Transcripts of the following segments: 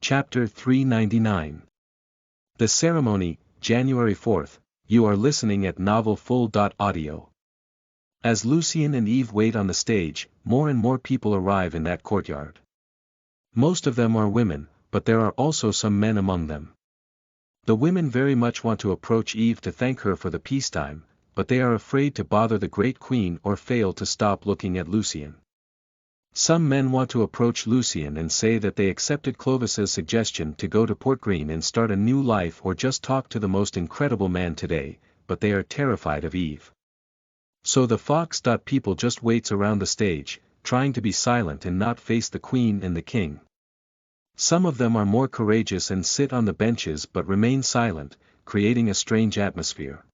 Chapter 399. The Ceremony, January 4th. You are listening at novelfull.audio. As Lucien and Eve wait on the stage, more and more people arrive in that courtyard. Most of them are women, but there are also some men among them. The women very much want to approach Eve to thank her for the peacetime, but they are afraid to bother the great queen or fail to stop looking at Lucien. Some men want to approach Lucien and say that they accepted Clovis's suggestion to go to Portgreen and start a new life or just talk to the most incredible man today, but they are terrified of Eve. So the fox. People just waits around the stage, trying to be silent and not face the queen and the king. Some of them are more courageous and sit on the benches but remain silent, creating a strange atmosphere.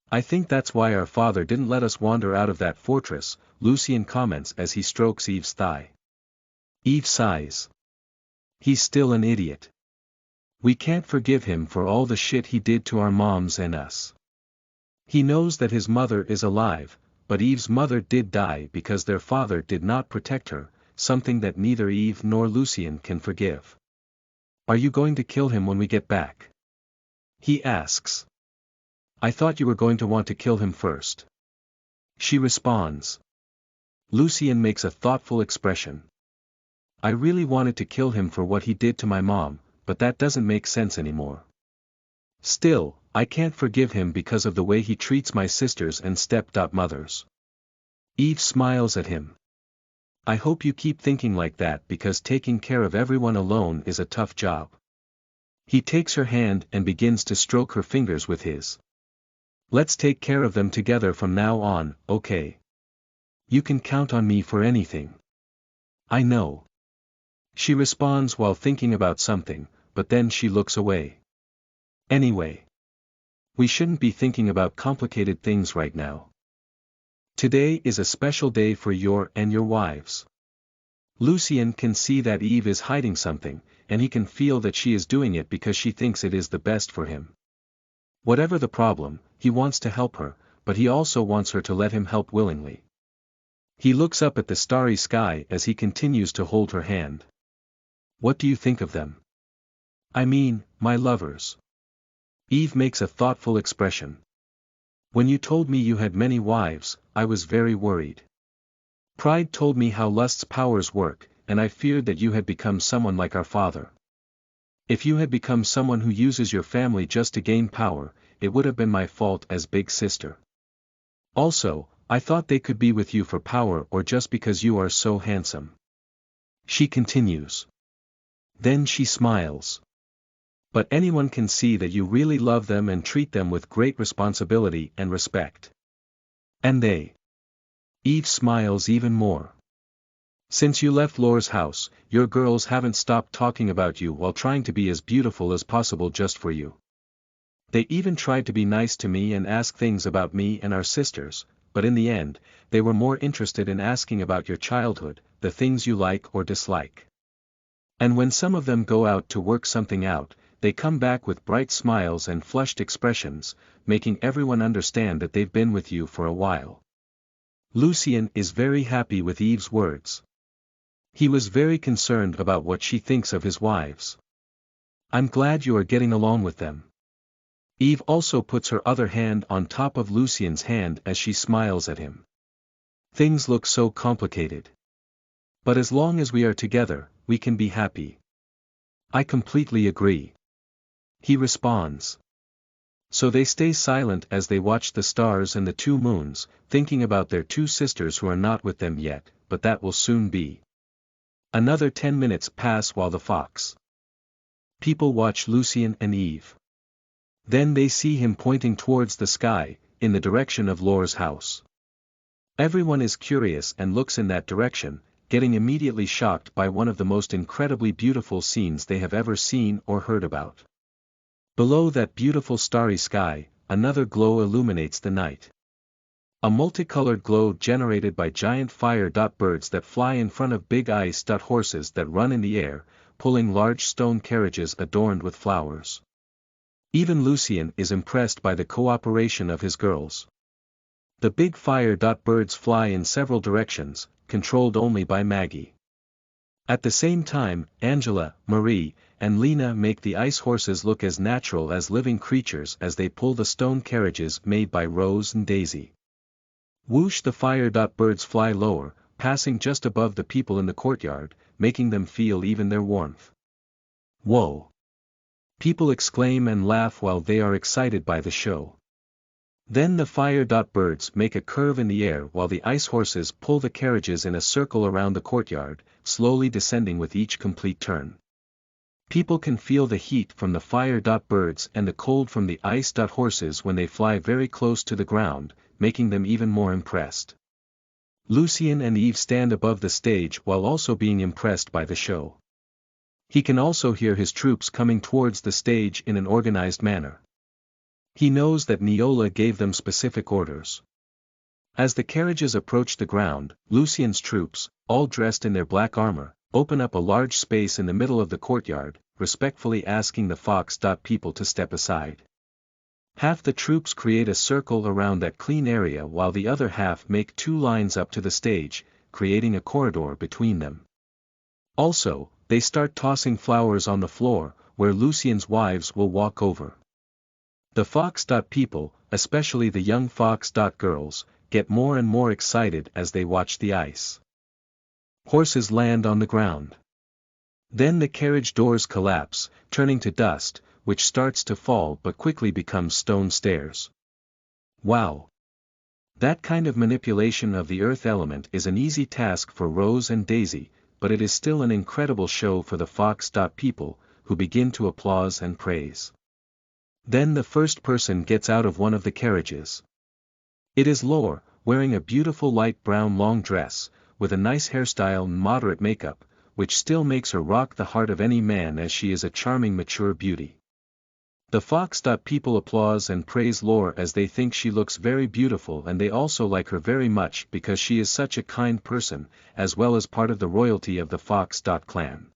I think that's why our father didn't let us wander out of that fortress, Lucien comments as he strokes Eve's thigh. Eve sighs. He's still an idiot. We can't forgive him for all the shit he did to our moms and us. He knows that his mother is alive, but Eve's mother did die because their father did not protect her, something that neither Eve nor Lucien can forgive. Are you going to kill him when we get back? He asks. I thought you were going to want to kill him first. She responds. Lucien makes a thoughtful expression. I really wanted to kill him for what he did to my mom, but that doesn't make sense anymore. Still, I can't forgive him because of the way he treats my sisters and step-mothers. Eve smiles at him. I hope you keep thinking like that because taking care of everyone alone is a tough job. He takes her hand and begins to stroke her fingers with his. Let's take care of them together from now on, okay? You can count on me for anything. I know. She responds while thinking about something, but then she looks away. Anyway. We shouldn't be thinking about complicated things right now. Today is a special day for your and your wives. Lucien can see that Eve is hiding something, and he can feel that she is doing it because she thinks it is the best for him. Whatever the problem, he wants to help her, but he also wants her to let him help willingly. He looks up at the starry sky as he continues to hold her hand. What do you think of them? I mean, my lovers. Eve makes a thoughtful expression. When you told me you had many wives, I was very worried. Pride told me how lust's powers work, and I feared that you had become someone like our father. If you had become someone who uses your family just to gain power, it would have been my fault as big sister. Also, I thought they could be with you for power or just because you are so handsome. She continues. Then she smiles. But anyone can see that you really love them and treat them with great responsibility and respect. And they. Eve smiles even more. Since you left Laura's house, your girls haven't stopped talking about you while trying to be as beautiful as possible just for you. They even tried to be nice to me and ask things about me and our sisters, but in the end, they were more interested in asking about your childhood, the things you like or dislike. And when some of them go out to work something out, they come back with bright smiles and flushed expressions, making everyone understand that they've been with you for a while. Lucien is very happy with Eve's words. He was very concerned about what she thinks of his wives. I'm glad you are getting along with them. Eve also puts her other hand on top of Lucien's hand as she smiles at him. Things look so complicated. But as long as we are together, we can be happy. I completely agree. He responds. So they stay silent as they watch the stars and the two moons, thinking about their two sisters who are not with them yet, but that will soon be. Another 10 minutes pass while the fox. People watch Lucien and Eve. Then they see him pointing towards the sky, in the direction of Laura's house. Everyone is curious and looks in that direction, getting immediately shocked by one of the most incredibly beautiful scenes they have ever seen or heard about. Below that beautiful starry sky, another glow illuminates the night. A multicolored glow generated by giant fire. Birds that fly in front of big ice. Horses that run in the air, pulling large stone carriages adorned with flowers. Even Lucien is impressed by the cooperation of his girls. The big fire. Birds fly in several directions, controlled only by Maggie. At the same time, Angela, Marie, and Lena make the ice horses look as natural as living creatures as they pull the stone carriages made by Rose and Daisy. Whoosh, the fire-birds fly lower, passing just above the people in the courtyard, making them feel even their warmth. Whoa! People exclaim and laugh while they are excited by the show. Then the fire-birds make a curve in the air while the ice horses pull the carriages in a circle around the courtyard, slowly descending with each complete turn. People can feel the heat from the fire-birds and the cold from the ice-horses when they fly very close to the ground, making them even more impressed. Lucien and Eve stand above the stage while also being impressed by the show. He can also hear his troops coming towards the stage in an organized manner. He knows that Neola gave them specific orders. As the carriages approach the ground, Lucien's troops, all dressed in their black armor, open up a large space in the middle of the courtyard, respectfully asking the Fox. People to step aside. Half the troops create a circle around that clean area while the other half make two lines up to the stage, creating a corridor between them. Also, they start tossing flowers on the floor, where Lucien's wives will walk over. The Fox. People, especially the young Fox. Girls, get more and more excited as they watch the ice horses land on the ground. Then the carriage doors collapse, turning to dust, which starts to fall but quickly becomes stone stairs. Wow! That kind of manipulation of the earth element is an easy task for Rose and Daisy, but it is still an incredible show for the Fox. People, who begin to applaud and praise. Then the first person gets out of one of the carriages. It is Lore, wearing a beautiful light brown long dress, with a nice hairstyle and moderate makeup, which still makes her rock the heart of any man as she is a charming mature beauty. The Fox. People applaud and praise Lore as they think she looks very beautiful and they also like her very much because she is such a kind person, as well as part of the royalty of the Fox. Clan.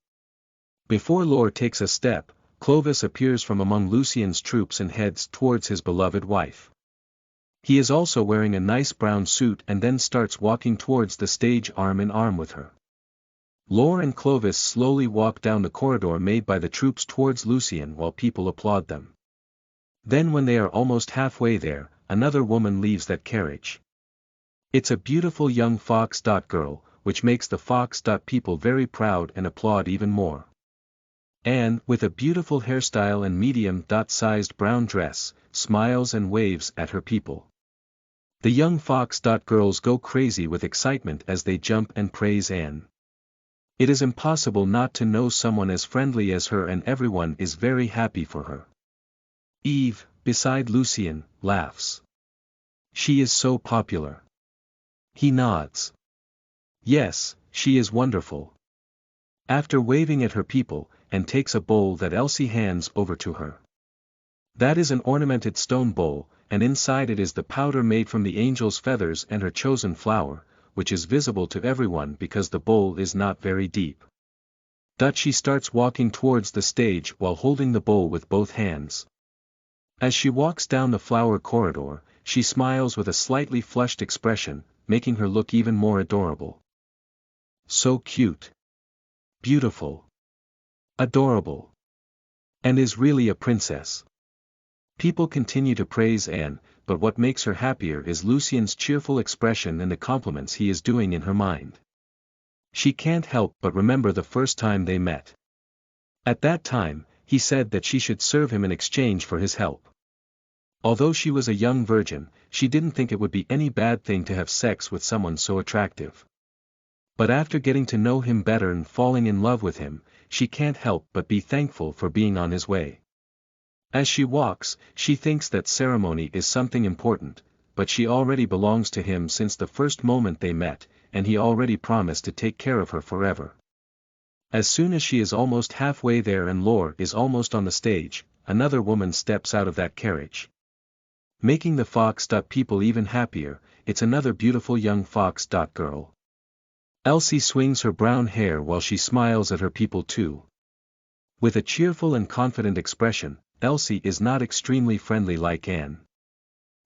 Before Lore takes a step, Clovis appears from among Lucien's troops and heads towards his beloved wife. He is also wearing a nice brown suit and then starts walking towards the stage arm in arm with her. Lore and Clovis slowly walk down the corridor made by the troops towards Lucien while people applaud them. Then when they are almost halfway there, another woman leaves that carriage. It's a beautiful young Fox. Girl, which makes the Fox. People very proud and applaud even more. Anne, with a beautiful hairstyle and medium-sized brown dress, smiles and waves at her people. The young Fox. Girls go crazy with excitement as they jump and praise Anne. It is impossible not to know someone as friendly as her and everyone is very happy for her. Eve, beside Lucien, laughs. She is so popular. He nods. Yes, she is wonderful. After waving at her people, and takes a bowl that Elsie hands over to her. That is an ornamented stone bowl, and inside it is the powder made from the angel's feathers and her chosen flower, which is visible to everyone because the bowl is not very deep. She starts walking towards the stage while holding the bowl with both hands. As she walks down the flower corridor, she smiles with a slightly flushed expression, making her look even more adorable. So cute. Beautiful. Adorable. And is really a princess. People continue to praise Anne, but what makes her happier is Lucien's cheerful expression and the compliments he is doing in her mind. She can't help but remember the first time they met. At that time, he said that she should serve him in exchange for his help. Although she was a young virgin, she didn't think it would be any bad thing to have sex with someone so attractive. But after getting to know him better and falling in love with him, she can't help but be thankful for being on his way. As she walks, she thinks that ceremony is something important, but she already belongs to him since the first moment they met, and he already promised to take care of her forever. As soon as she is almost halfway there and Lore is almost on the stage, another woman steps out of that carriage. Making the Fox. People even happier, it's another beautiful young Fox. Girl. Elsie swings her brown hair while she smiles at her people too. With a cheerful and confident expression, Elsie is not extremely friendly like Anne.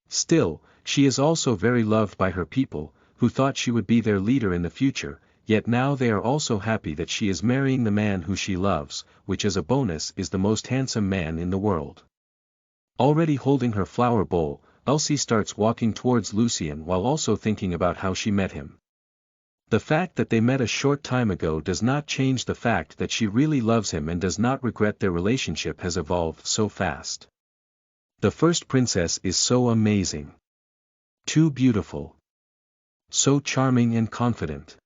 Still, she is also very loved by her people, who thought she would be their leader in the future, yet now they are also happy that she is marrying the man who she loves, which as a bonus is the most handsome man in the world. Already holding her flower bowl, Elsie starts walking towards Lucien while also thinking about how she met him. The fact that they met a short time ago does not change the fact that she really loves him and does not regret their relationship has evolved so fast. The first princess is so amazing. Too beautiful. So charming and confident.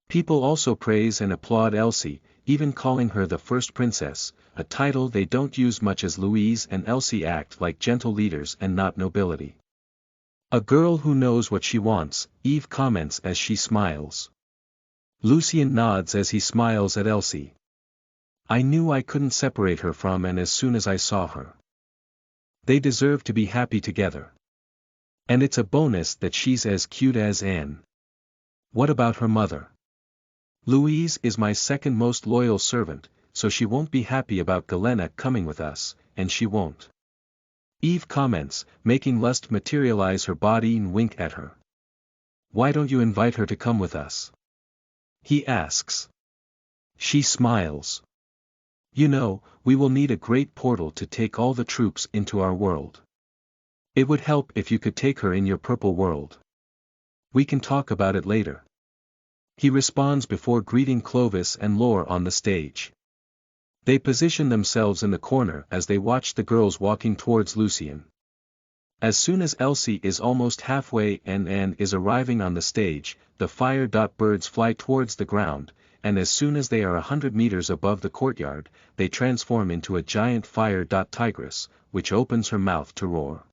People also praise and applaud Elsie, even calling her the first princess, a title they don't use much as Louise and Elsie act like gentle leaders and not nobility. A girl who knows what she wants, Eve comments as she smiles. Lucien nods as he smiles at Elsie. I knew I couldn't separate her from Anne as soon as I saw her. They deserve to be happy together. And it's a bonus that she's as cute as Anne. What about her mother? Louise is my second most loyal servant, so she won't be happy about Galena coming with us, and she won't. Eve comments, making lust materialize her body and wink at her. Why don't you invite her to come with us? He asks. She smiles. You know, we will need a great portal to take all the troops into our world. It would help if you could take her in your purple world. We can talk about it later. He responds before greeting Clovis and Laure on the stage. They position themselves in the corner as they watch the girls walking towards Lucien. As soon as Elsie is almost halfway and Anne is arriving on the stage, the fire birds fly towards the ground, and as soon as they are 100 meters above the courtyard, they transform into a giant fire tigress, which opens her mouth to roar.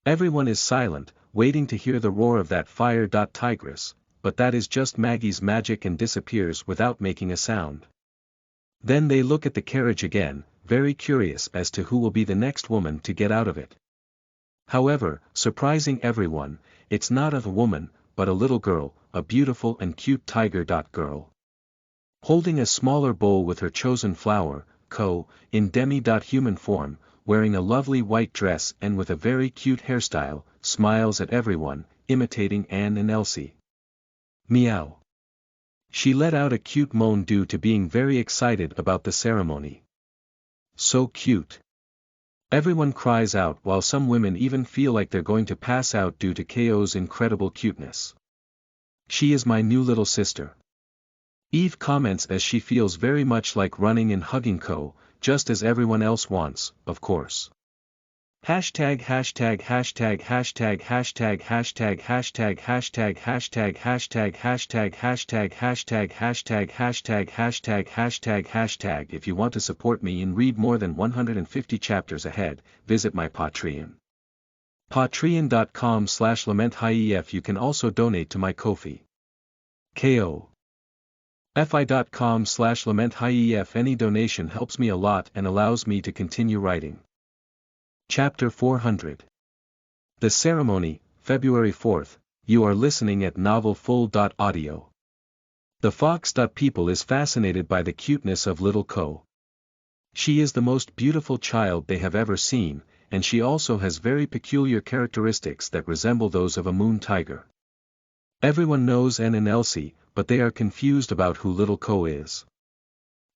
Everyone is silent, waiting to hear the roar of that fire tigress, but that is just Maggie's magic and disappears without making a sound. Then they look at the carriage again, very curious as to who will be the next woman to get out of it. However, surprising everyone, it's not a woman, but a little girl, a beautiful and cute tiger girl. Holding a smaller bowl with her chosen flower, in demi-human form, wearing a lovely white dress and with a very cute hairstyle, smiles at everyone, imitating Anne and Elsie. Meow. She let out a cute moan due to being very excited about the ceremony. So cute. Everyone cries out while some women even feel like they're going to pass out due to Ko's incredible cuteness. She is my new little sister. Eve comments as she feels very much like running and hugging Ko, just as everyone else wants, of course. Hashtag hashtag hashtag hashtag hashtag hashtag hashtag hashtag hashtag hashtag hashtag hashtag hashtag hashtag hashtag hashtag hashtag hashtag. If you want to support me and read more than 150 chapters ahead, visit my Patreon. Patreon.com/LamentHief. You can also donate to my Ko-fi. Fi.com/LamentHief. Any donation helps me a lot and allows me to continue writing. Chapter 400. The Ceremony, February 4th, you are listening at novelfull.audio. The fox. People is fascinated by the cuteness of little Ko. She is the most beautiful child they have ever seen, and she also has very peculiar characteristics that resemble those of a moon tiger. Everyone knows Anne and Elsie, but they are confused about who little Ko is.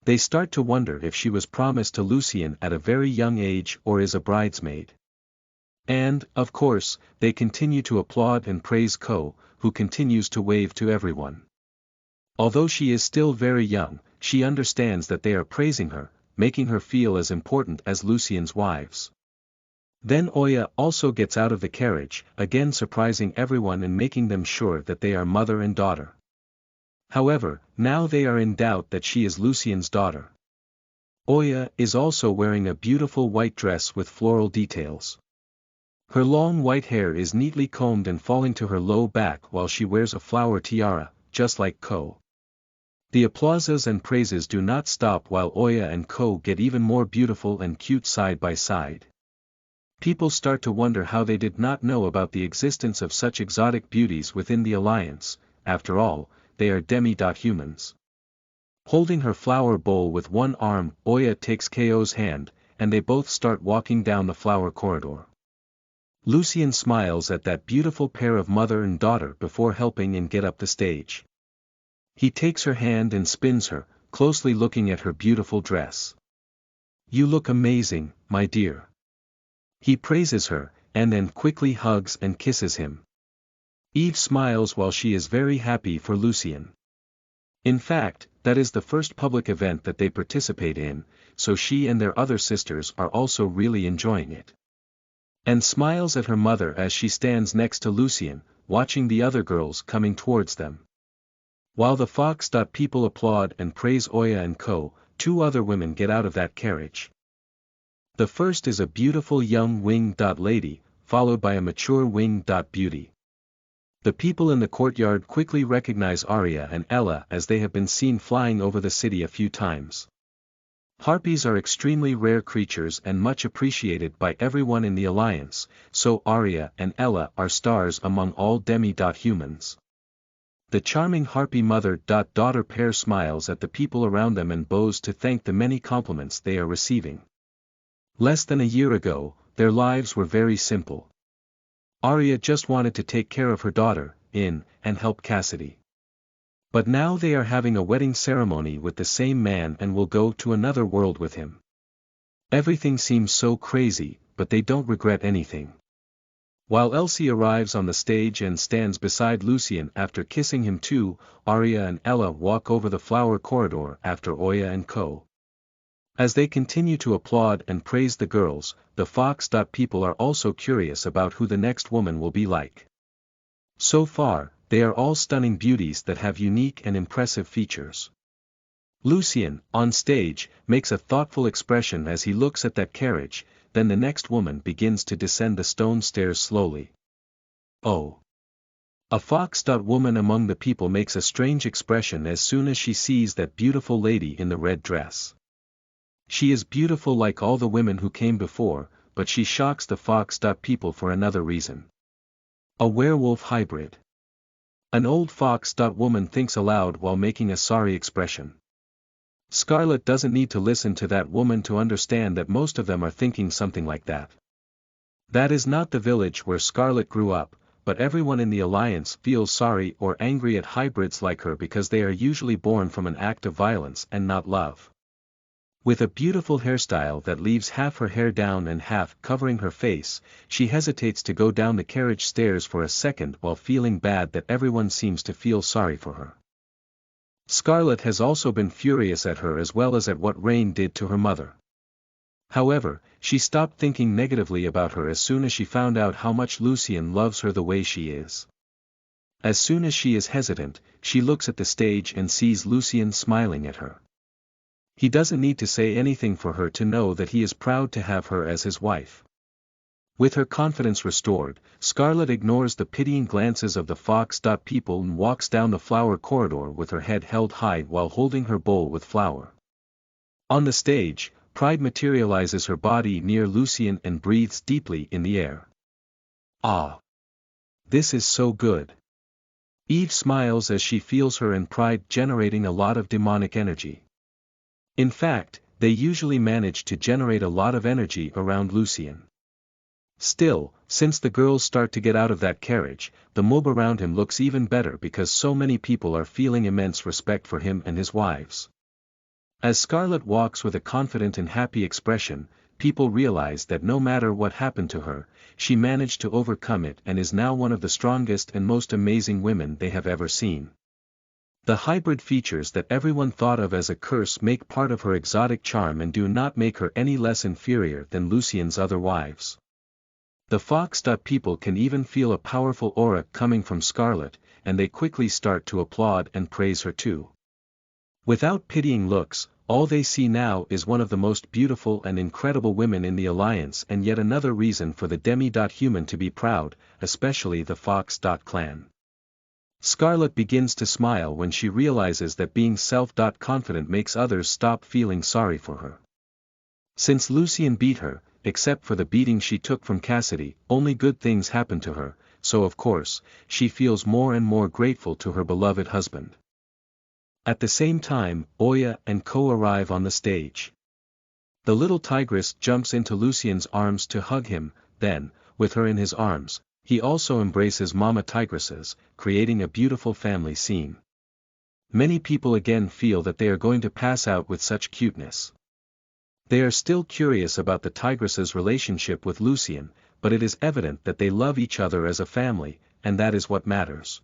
They start to wonder if she was promised to Lucien at a very young age or is a bridesmaid. And, of course, they continue to applaud and praise Ko, who continues to wave to everyone. Although she is still very young, she understands that they are praising her, making her feel as important as Lucien's wives. Then Oya also gets out of the carriage, again surprising everyone and making them sure that they are mother and daughter. However, now they are in doubt that she is Lucien's daughter. Oya is also wearing a beautiful white dress with floral details. Her long white hair is neatly combed and falling to her low back while she wears a flower tiara, just like Ko. The applauses and praises do not stop while Oya and Ko get even more beautiful and cute side by side. People start to wonder how they did not know about the existence of such exotic beauties within the alliance. After all, they are demi-humans. Holding her flower bowl with one arm, Oya takes Ko's hand, and they both start walking down the flower corridor. Lucien smiles at that beautiful pair of mother and daughter before helping and get up the stage. He takes her hand and spins her, closely looking at her beautiful dress. "You look amazing, my dear." He praises her, and then quickly hugs and kisses him. Eve smiles while she is very happy for Lucien. In fact, that is the first public event that they participate in, so she and their other sisters are also really enjoying it. And smiles at her mother as she stands next to Lucien, watching the other girls coming towards them. While the Fox. People applaud and praise Oya and Co., two other women get out of that carriage. The first is a beautiful young winged lady, followed by a mature winged beauty. The people in the courtyard quickly recognize Arya and Ella as they have been seen flying over the city a few times. Harpies are extremely rare creatures and much appreciated by everyone in the Alliance, so Arya and Ella are stars among all demi-humans. The charming harpy mother-daughter pair smiles at the people around them and bows to thank the many compliments they are receiving. Less than a year ago, their lives were very simple. Arya just wanted to take care of her daughter, and help Cassidy. But now they are having a wedding ceremony with the same man and will go to another world with him. Everything seems so crazy, but they don't regret anything. While Elsie arrives on the stage and stands beside Lucien after kissing him too, Arya and Ella walk over the flower corridor after Oya and Co. As they continue to applaud and praise the girls, the Fox. People are also curious about who the next woman will be like. So far, they are all stunning beauties that have unique and impressive features. Lucien, on stage, makes a thoughtful expression as he looks at that carriage, then the next woman begins to descend the stone stairs slowly. Oh! A Fox. Woman among the people makes a strange expression as soon as she sees that beautiful lady in the red dress. She is beautiful like all the women who came before, but she shocks the Fox. People for another reason. A werewolf hybrid. An old Fox. Woman thinks aloud while making a sorry expression. Scarlet doesn't need to listen to that woman to understand that most of them are thinking something like that. That is not the village where Scarlet grew up, but everyone in the Alliance feels sorry or angry at hybrids like her because they are usually born from an act of violence and not love. With a beautiful hairstyle that leaves half her hair down and half covering her face, she hesitates to go down the carriage stairs for a second while feeling bad that everyone seems to feel sorry for her. Scarlet has also been furious at her as well as at what Rain did to her mother. However, she stopped thinking negatively about her as soon as she found out how much Lucien loves her the way she is. As soon as she is hesitant, she looks at the stage and sees Lucien smiling at her. He doesn't need to say anything for her to know that he is proud to have her as his wife. With her confidence restored, Scarlet ignores the pitying glances of the Fox. People and walks down the flower corridor with her head held high while holding her bowl with flour. On the stage, Pride materializes her body near Lucien and breathes deeply in the air. Ah! This is so good. Eve smiles as she feels her and Pride generating a lot of demonic energy. In fact, they usually manage to generate a lot of energy around Lucien. Still, since the girls start to get out of that carriage, the mob around him looks even better because so many people are feeling immense respect for him and his wives. As Scarlet walks with a confident and happy expression, people realize that no matter what happened to her, she managed to overcome it and is now one of the strongest and most amazing women they have ever seen. The hybrid features that everyone thought of as a curse make part of her exotic charm and do not make her any less inferior than Lucien's other wives. The Fox. People can even feel a powerful aura coming from Scarlet, and they quickly start to applaud and praise her too. Without pitying looks, all they see now is one of the most beautiful and incredible women in the Alliance and yet another reason for the demi-human to be proud, especially the Fox. Clan. Scarlet begins to smile when she realizes that being self-confident makes others stop feeling sorry for her. Since Lucien beat her, except for the beating she took from Cassidy, only good things happened to her, so of course, she feels more and more grateful to her beloved husband. At the same time, Oya and Co arrive on the stage. The little tigress jumps into Lucien's arms to hug him, then, with her in his arms, he also embraces Mama Tigresses, creating a beautiful family scene. Many people again feel that they are going to pass out with such cuteness. They are still curious about the tigress's relationship with Lucien, but it is evident that they love each other as a family, and that is what matters.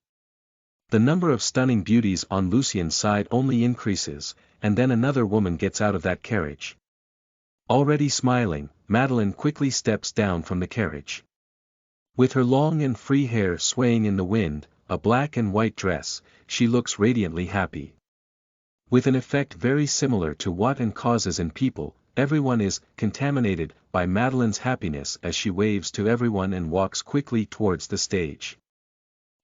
The number of stunning beauties on Lucien's side only increases, and then another woman gets out of that carriage. Already smiling, Madeleine quickly steps down from the carriage. With her long and free hair swaying in the wind, a black and white dress, she looks radiantly happy. With an effect very similar to what and causes in people, everyone is contaminated by Madeleine's happiness as she waves to everyone and walks quickly towards the stage.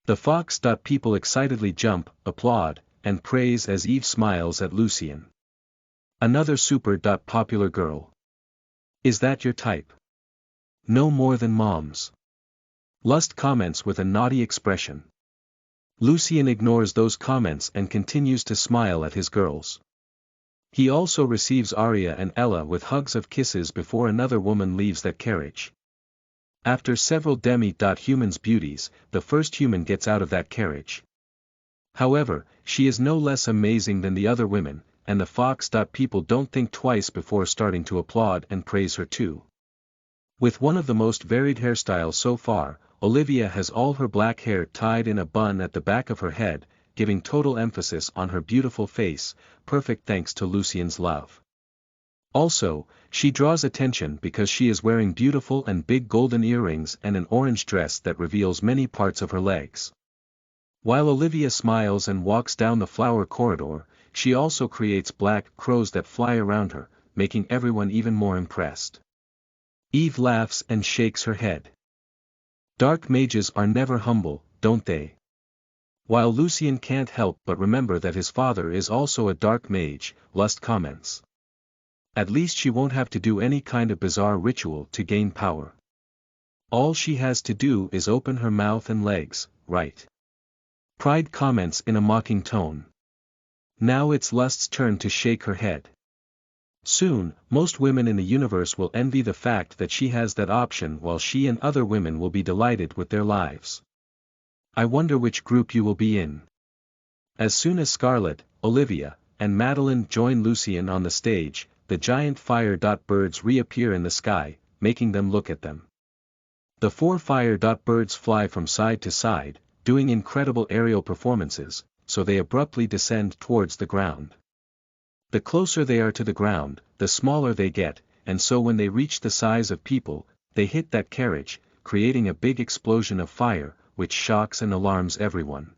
The Fox. People excitedly jump, applaud, and praise as Eve smiles at Lucien. Another super. Popular girl. Is that your type? No more than moms. Lust comments with a naughty expression. Lucien ignores those comments and continues to smile at his girls. He also receives Aria and Ella with hugs of kisses before another woman leaves that carriage. After several demi-humans beauties, the first human gets out of that carriage. However, she is no less amazing than the other women, and the Fox. People don't think twice before starting to applaud and praise her too. With one of the most varied hairstyles so far, Olivia has all her black hair tied in a bun at the back of her head, giving total emphasis on her beautiful face, perfect thanks to Lucien's love. Also, she draws attention because she is wearing beautiful and big golden earrings and an orange dress that reveals many parts of her legs. While Olivia smiles and walks down the flower corridor, she also creates black crows that fly around her, making everyone even more impressed. Eve laughs and shakes her head. Dark mages are never humble, don't they? While Lucien can't help but remember that his father is also a dark mage, Lust comments. At least she won't have to do any kind of bizarre ritual to gain power. All she has to do is open her mouth and legs, right? Pride comments in a mocking tone. Now it's Lust's turn to shake her head. Soon, most women in the universe will envy the fact that she has that option, while she and other women will be delighted with their lives. I wonder which group you will be in. As soon as Scarlet, Olivia, and Madeleine join Lucien on the stage, the giant fire. Birds reappear in the sky, making them look at them. The 4 fire. Birds fly from side to side, doing incredible aerial performances, so they abruptly descend towards the ground. The closer they are to the ground, the smaller they get, and so when they reach the size of people, they hit that carriage, creating a big explosion of fire, which shocks and alarms everyone.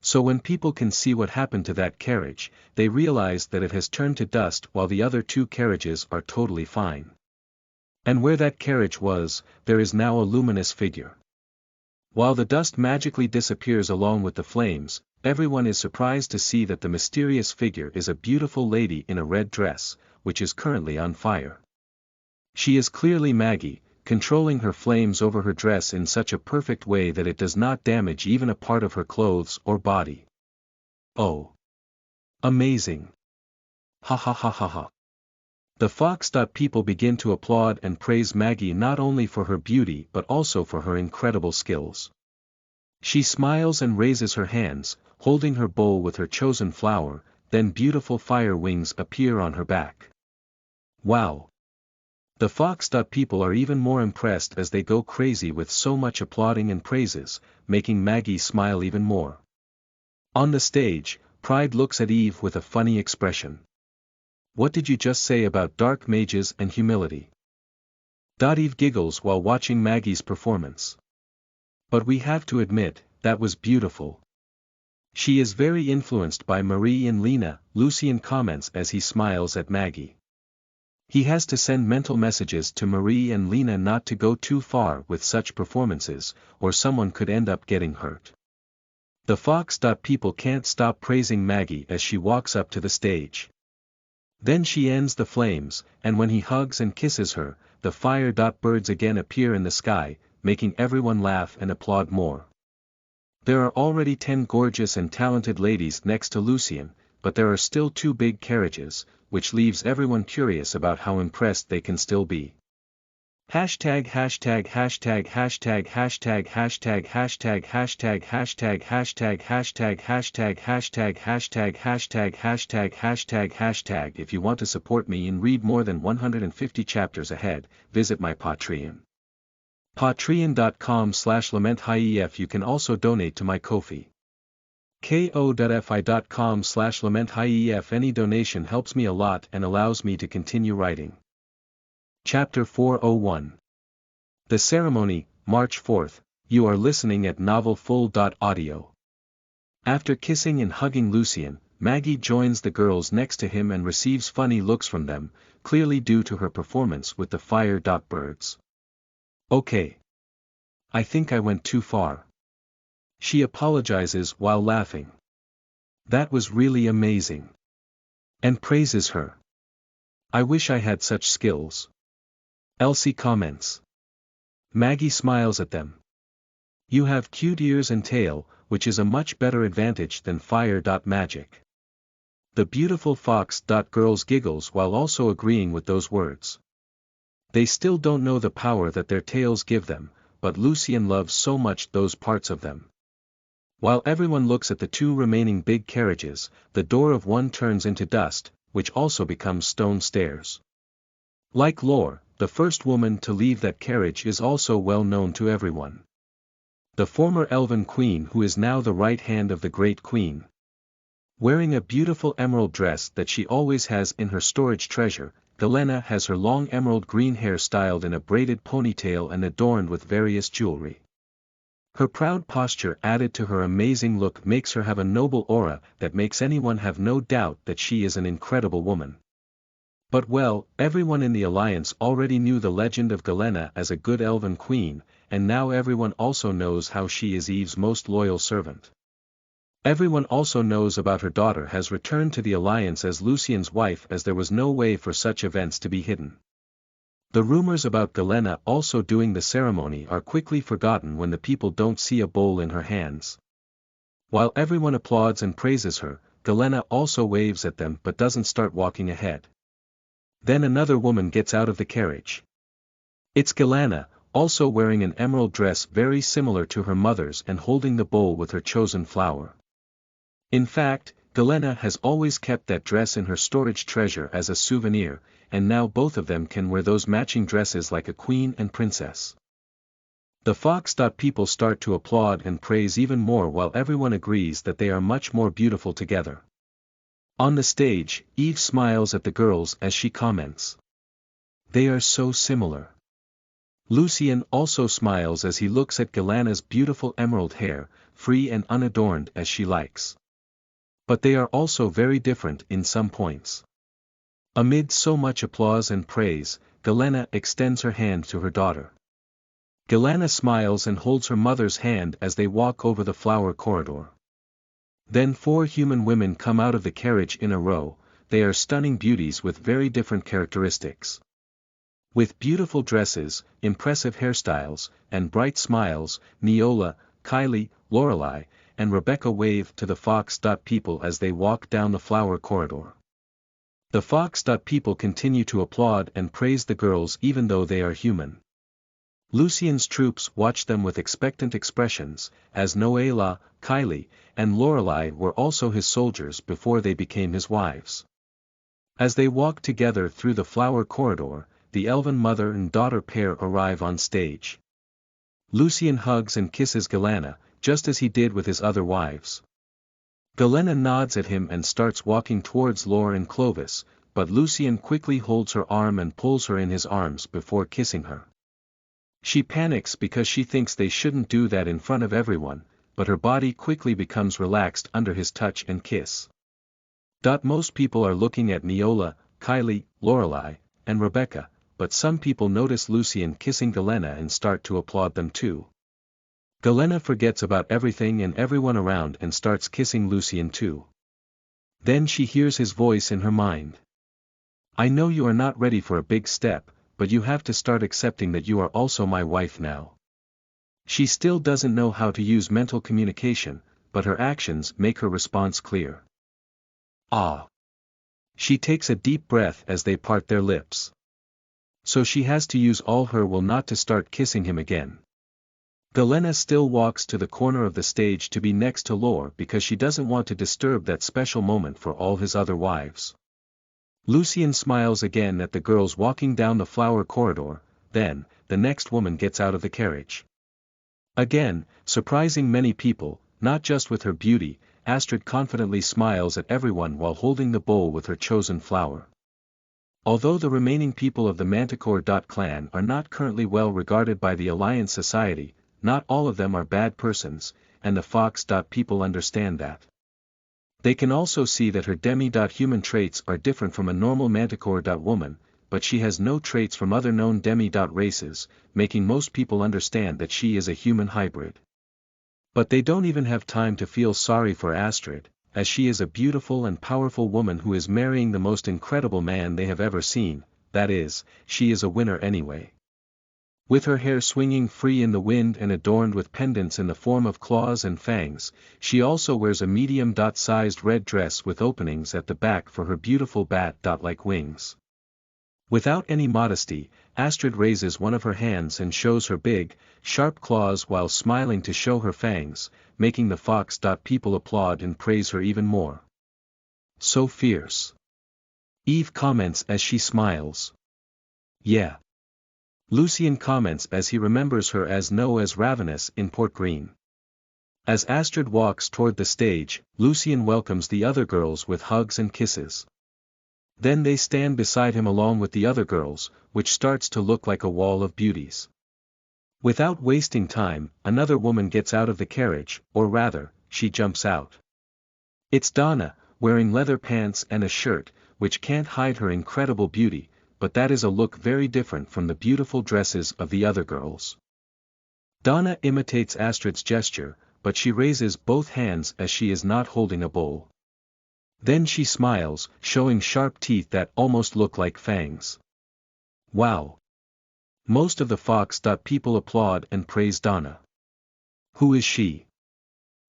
So when people can see what happened to that carriage, they realize that it has turned to dust while the other 2 carriages are totally fine. And where that carriage was, there is now a luminous figure. While the dust magically disappears along with the flames, everyone is surprised to see that the mysterious figure is a beautiful lady in a red dress, which is currently on fire. She is clearly Maggie, controlling her flames over her dress in such a perfect way that it does not damage even a part of her clothes or body. Oh! Amazing! Ha ha ha ha ha! The Fox. People begin to applaud and praise Maggie not only for her beauty but also for her incredible skills. She smiles and raises her hands, holding her bowl with her chosen flower, then beautiful fire wings appear on her back. Wow! The Fox. People are even more impressed as they go crazy with so much applauding and praises, making Maggie smile even more. On the stage, Pride looks at Eve with a funny expression. What did you just say about dark mages and humility? Eve giggles while watching Maggie's performance. But we have to admit, that was beautiful. She is very influenced by Marie and Lena, Lucien comments as he smiles at Maggie. He has to send mental messages to Marie and Lena not to go too far with such performances, or someone could end up getting hurt. The Fox. People can't stop praising Maggie as she walks up to the stage. Then she ends the flames, and when he hugs and kisses her, the fire. Birds again appear in the sky, making everyone laugh and applaud more. There are already 10 gorgeous and talented ladies next to Lucien, but there are still 2 big carriages, which leaves everyone curious about how impressed they can still be. Hashtag hashtag hashtag hashtag hashtag hashtag hashtag hashtag hashtag hashtag hashtag hashtag hashtag hashtag hashtag hashtag hashtag. If you want to support me and read more than 150 chapters ahead, visit my Patreon. Patreon.com/LamentHief. You can also donate to my Ko-fi. ko.fi.com/LamentHief. Any donation helps me a lot and allows me to continue writing. Chapter 401. The Ceremony, March 4th. You are listening at NovelFull.audio. After kissing and hugging Lucien, Maggie joins the girls next to him and receives funny looks from them, clearly due to her performance with the fire. Birds. Okay. I think I went too far. She apologizes while laughing. That was really amazing. And praises her. I wish I had such skills. Elsie comments. Maggie smiles at them. You have cute ears and tail, which is a much better advantage than fire. Magic. The beautiful fox. Girls giggles while also agreeing with those words. They still don't know the power that their tails give them, but Lucien loves so much those parts of them. While everyone looks at the two remaining big carriages, the door of one turns into dust, which also becomes stone stairs. Like Lore, the first woman to leave that carriage is also well known to everyone. The former elven queen who is now the right hand of the great queen. Wearing a beautiful emerald dress that she always has in her storage treasure, Galena has her long emerald green hair styled in a braided ponytail and adorned with various jewelry. Her proud posture added to her amazing look makes her have a noble aura that makes anyone have no doubt that she is an incredible woman. But well, everyone in the Alliance already knew the legend of Galena as a good elven queen, and now everyone also knows how she is Eve's most loyal servant. Everyone also knows about her daughter has returned to the Alliance as Lucien's wife, as there was no way for such events to be hidden. The rumors about Galena also doing the ceremony are quickly forgotten when the people don't see a bowl in her hands. While everyone applauds and praises her, Galena also waves at them but doesn't start walking ahead. Then another woman gets out of the carriage. It's Galena, also wearing an emerald dress very similar to her mother's and holding the bowl with her chosen flower. In fact, Galena has always kept that dress in her storage treasure as a souvenir, and now both of them can wear those matching dresses like a queen and princess. The fox. People start to applaud and praise even more while everyone agrees that they are much more beautiful together. On the stage, Eve smiles at the girls as she comments. They are so similar. Lucien also smiles as he looks at Galena's beautiful emerald hair, free and unadorned as she likes. But they are also very different in some points. Amid so much applause and praise, Galena extends her hand to her daughter. Galena smiles and holds her mother's hand as they walk over the flower corridor. Then 4 human women come out of the carriage in a row. They are stunning beauties with very different characteristics. With beautiful dresses, impressive hairstyles, and bright smiles, Neola, Kylie, Lorelai, and Rebecca wave to the fox. People as they walk down the flower corridor. The fox. People continue to applaud and praise the girls even though they are human. Lucien's troops watch them with expectant expressions, as Noela, Kylie, and Lorelai were also his soldiers before they became his wives. As they walk together through the flower corridor, the elven mother and daughter pair arrive on stage. Lucien hugs and kisses Galena, just as he did with his other wives. Galena nods at him and starts walking towards Lore and Clovis, but Lucien quickly holds her arm and pulls her in his arms before kissing her. She panics because she thinks they shouldn't do that in front of everyone, but her body quickly becomes relaxed under his touch and kiss. Most people are looking at Neola, Kylie, Lorelai, and Rebecca, but some people notice Lucien kissing Galena and start to applaud them too. Galena forgets about everything and everyone around and starts kissing Lucien too. Then she hears his voice in her mind. I know you are not ready for a big step, but you have to start accepting that you are also my wife now. She still doesn't know how to use mental communication, but her actions make her response clear. Ah! She takes a deep breath as they part their lips. So she has to use all her will not to start kissing him again. Galena still walks to the corner of the stage to be next to Lore because she doesn't want to disturb that special moment for all his other wives. Lucien smiles again at the girls walking down the flower corridor, then, the next woman gets out of the carriage. Again, surprising many people, not just with her beauty, Astrid confidently smiles at everyone while holding the bowl with her chosen flower. Although the remaining people of the Manticore clan are not currently well regarded by the Alliance Society, not all of them are bad persons, and the Fox. People understand that. They can also see that her demi-human traits are different from a normal Manticore. Woman, but she has no traits from other known demi-races, making most people understand that she is a human hybrid. But they don't even have time to feel sorry for Astrid, as she is a beautiful and powerful woman who is marrying the most incredible man they have ever seen, that is, she is a winner anyway. With her hair swinging free in the wind and adorned with pendants in the form of claws and fangs, she also wears a medium-sized red dress with openings at the back for her beautiful bat-like wings. Without any modesty, Astrid raises one of her hands and shows her big, sharp claws while smiling to show her fangs, making the Fox. People applaud and praise her even more. So fierce. Eve comments as she smiles. Yeah. Lucien comments as he remembers her as ravenous in Port Green. As Astrid walks toward the stage, Lucien welcomes the other girls with hugs and kisses. Then they stand beside him along with the other girls, which starts to look like a wall of beauties. Without wasting time, another woman gets out of the carriage, or rather, she jumps out. It's Donna, wearing leather pants and a shirt, which can't hide her incredible beauty, but that is a look very different from the beautiful dresses of the other girls. Donna imitates Astrid's gesture, but she raises both hands as she is not holding a bowl. Then she smiles, showing sharp teeth that almost look like fangs. Wow! Most of the Fox. People applaud and praise Donna. Who is she?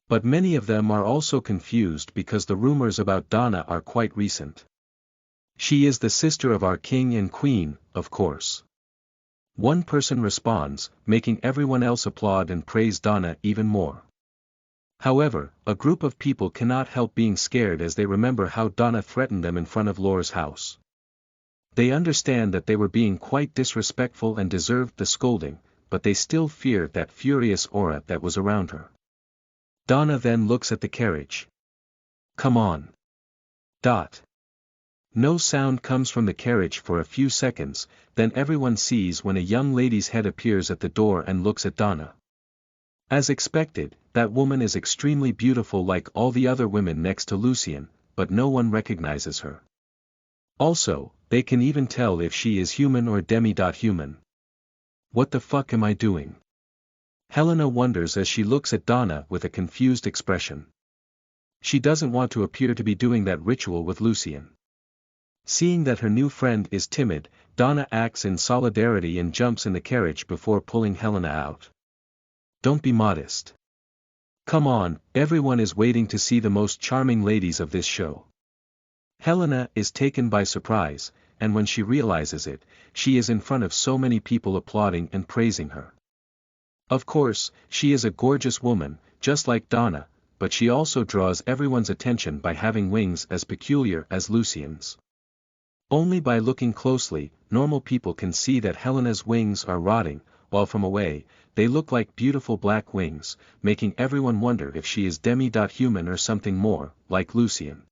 But many of them are also confused because the rumors about Donna are quite recent. She is the sister of our king and queen, of course. One person responds, making everyone else applaud and praise Donna even more. However, a group of people cannot help being scared as they remember how Donna threatened them in front of Lore's house. They understand that they were being quite disrespectful and deserved the scolding, but they still fear that furious aura that was around her. Donna then looks at the carriage. Come on. No sound comes from the carriage for a few seconds, then everyone sees when a young lady's head appears at the door and looks at Donna. As expected, that woman is extremely beautiful like all the other women next to Lucien, but no one recognizes her. Also, they can even tell if she is human or demi-human. What the fuck am I doing? Helena wonders as she looks at Donna with a confused expression. She doesn't want to appear to be doing that ritual with Lucien. Seeing that her new friend is timid, Donna acts in solidarity and jumps in the carriage before pulling Helena out. Don't be modest. Come on, everyone is waiting to see the most charming ladies of this show. Helena is taken by surprise, and when she realizes it, she is in front of so many people applauding and praising her. Of course, she is a gorgeous woman, just like Donna, but she also draws everyone's attention by having wings as peculiar as Lucien's. Only by looking closely, normal people can see that Helena's wings are rotting, while from away, they look like beautiful black wings, making everyone wonder if she is demi-human or something more, like Lucien.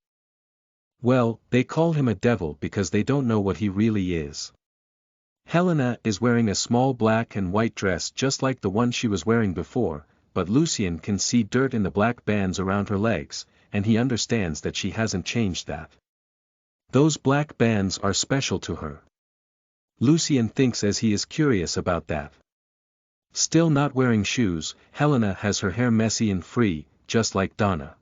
Well, they call him a devil because they don't know what he really is. Helena is wearing a small black and white dress just like the one she was wearing before, but Lucien can see dirt in the black bands around her legs, and he understands that she hasn't changed that. Those black bands are special to her. Lucien thinks as he is curious about that. Still not wearing shoes, Helena has her hair messy and free, just like Donna.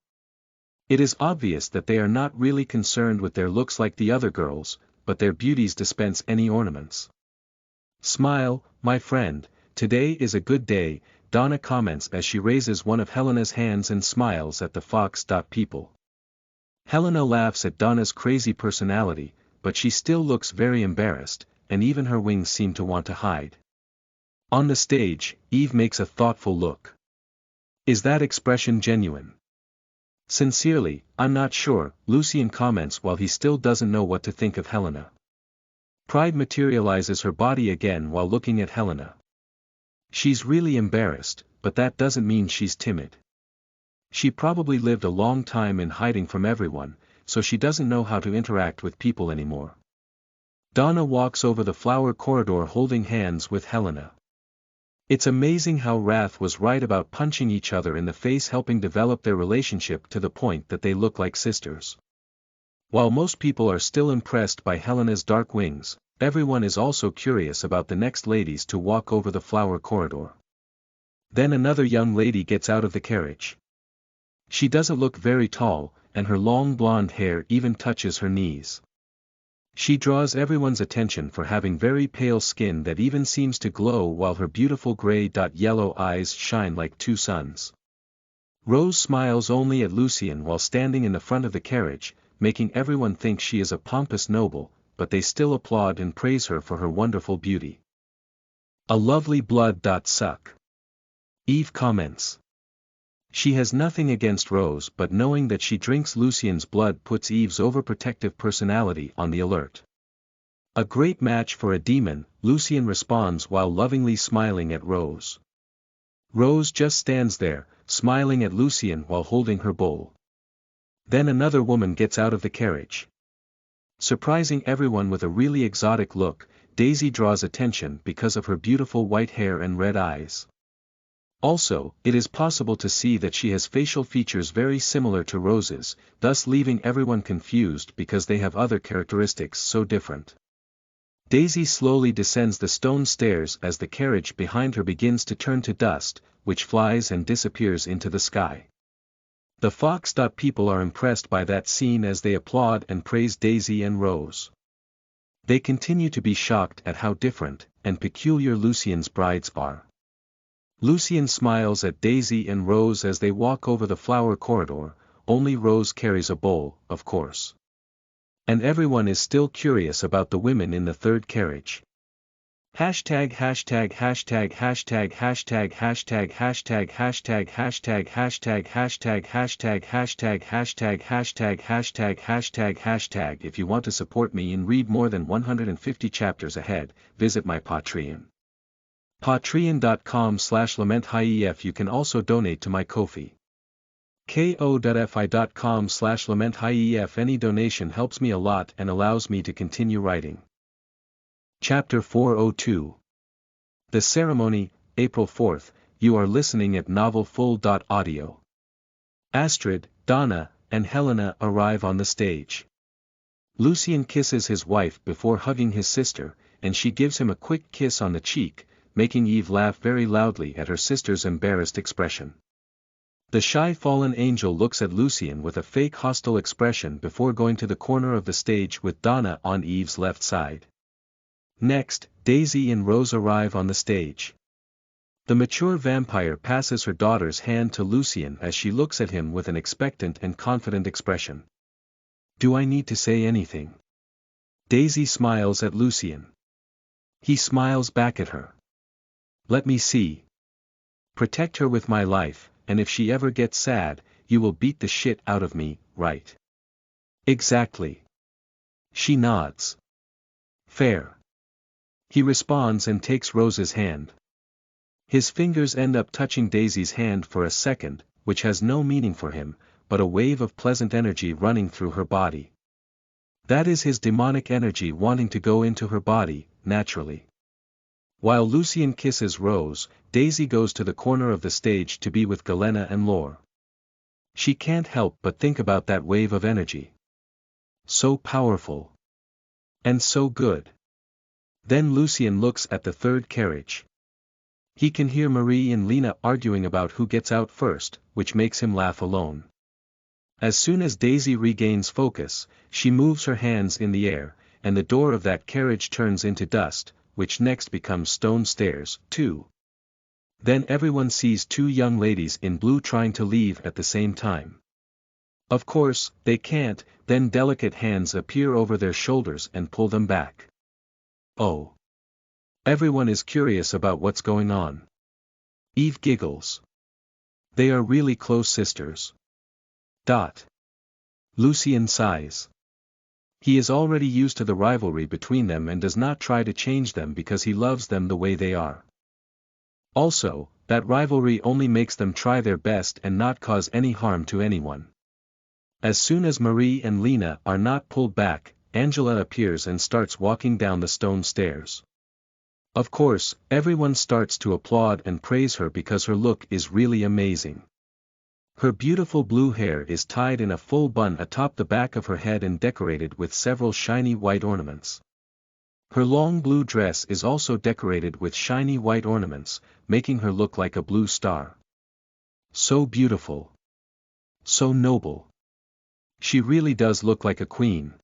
It is obvious that they are not really concerned with their looks like the other girls, but their beauties dispense any ornaments. Smile, my friend, today is a good day, Donna comments as she raises one of Helena's hands and smiles at the Fox. People. Helena laughs at Donna's crazy personality, but she still looks very embarrassed, and even her wings seem to want to hide. On the stage, Eve makes a thoughtful look. Is that expression genuine? Sincerely, I'm not sure, Lucien comments while he still doesn't know what to think of Helena. Pride materializes her body again while looking at Helena. She's really embarrassed, but that doesn't mean she's timid. She probably lived a long time in hiding from everyone, so she doesn't know how to interact with people anymore. Donna walks over the flower corridor holding hands with Helena. It's amazing how Wrath was right about punching each other in the face, helping develop their relationship to the point that they look like sisters. While most people are still impressed by Helena's dark wings, everyone is also curious about the next ladies to walk over the flower corridor. Then another young lady gets out of the carriage. She doesn't look very tall, and her long blonde hair even touches her knees. She draws everyone's attention for having very pale skin that even seems to glow, while her beautiful gray-yellow eyes shine like two suns. Rose smiles only at Lucien while standing in the front of the carriage, making everyone think she is a pompous noble, but they still applaud and praise her for her wonderful beauty. A lovely blood. Eve comments. She has nothing against Rose, but knowing that she drinks Lucien's blood puts Eve's overprotective personality on the alert. A great match for a demon, Lucien responds while lovingly smiling at Rose. Rose just stands there, smiling at Lucien while holding her bowl. Then another woman gets out of the carriage. Surprising everyone with a really exotic look, Daisy draws attention because of her beautiful white hair and red eyes. Also, it is possible to see that she has facial features very similar to Rose's, thus leaving everyone confused because they have other characteristics so different. Daisy slowly descends the stone stairs as the carriage behind her begins to turn to dust, which flies and disappears into the sky. The Fox. People are impressed by that scene as they applaud and praise Daisy and Rose. They continue to be shocked at how different and peculiar Lucien's brides are. Lucien smiles at Daisy and Rose as they walk over the flower corridor, only Rose carries a bowl, of course. And everyone is still curious about the women in the third carriage. Hashtag hashtag hashtag hashtag hashtag hashtag hashtag hashtag hashtag hashtag hashtag hashtag hashtag hashtag hashtag hashtag hashtag hashtag. If you want to support me and read more than 150 chapters ahead, visit my Patreon. Patreon.com/LamentHief. You can also donate to my Ko-fi. ko.fi.com/LamentHief. Any donation helps me a lot and allows me to continue writing. Chapter 402. The Ceremony, April 4th. You are listening at novelfull.audio. Astrid, Donna, and Helena arrive on the stage. Lucien kisses his wife before hugging his sister, and she gives him a quick kiss on the cheek, making Eve laugh very loudly at her sister's embarrassed expression. The shy fallen angel looks at Lucien with a fake hostile expression before going to the corner of the stage with Donna on Eve's left side. Next, Daisy and Rose arrive on the stage. The mature vampire passes her daughter's hand to Lucien as she looks at him with an expectant and confident expression. Do I need to say anything? Daisy smiles at Lucien. He smiles back at her. Let me see. Protect her with my life, and if she ever gets sad, you will beat the shit out of me, right? Exactly. She nods. Fair. He responds and takes Rose's hand. His fingers end up touching Daisy's hand for a second, which has no meaning for him, but a wave of pleasant energy running through her body. That is his demonic energy wanting to go into her body, naturally. While Lucien kisses Rose, Daisy goes to the corner of the stage to be with Galena and Lore. She can't help but think about that wave of energy. So powerful. And so good. Then Lucien looks at the third carriage. He can hear Marie and Lena arguing about who gets out first, which makes him laugh alone. As soon as Daisy regains focus, she moves her hands in the air, and the door of that carriage turns into dust, which next becomes stone stairs, too. Then everyone sees two young ladies in blue trying to leave at the same time. Of course, they can't, then delicate hands appear over their shoulders and pull them back. Oh. Everyone is curious about what's going on. Eve giggles. They are really close sisters. Lucien sighs. He is already used to the rivalry between them and does not try to change them because he loves them the way they are. Also, that rivalry only makes them try their best and not cause any harm to anyone. As soon as Marie and Lena are not pulled back, Angela appears and starts walking down the stone stairs. Of course, everyone starts to applaud and praise her because her look is really amazing. Her beautiful blue hair is tied in a full bun atop the back of her head and decorated with several shiny white ornaments. Her long blue dress is also decorated with shiny white ornaments, making her look like a blue star. So beautiful. So noble. She really does look like a queen.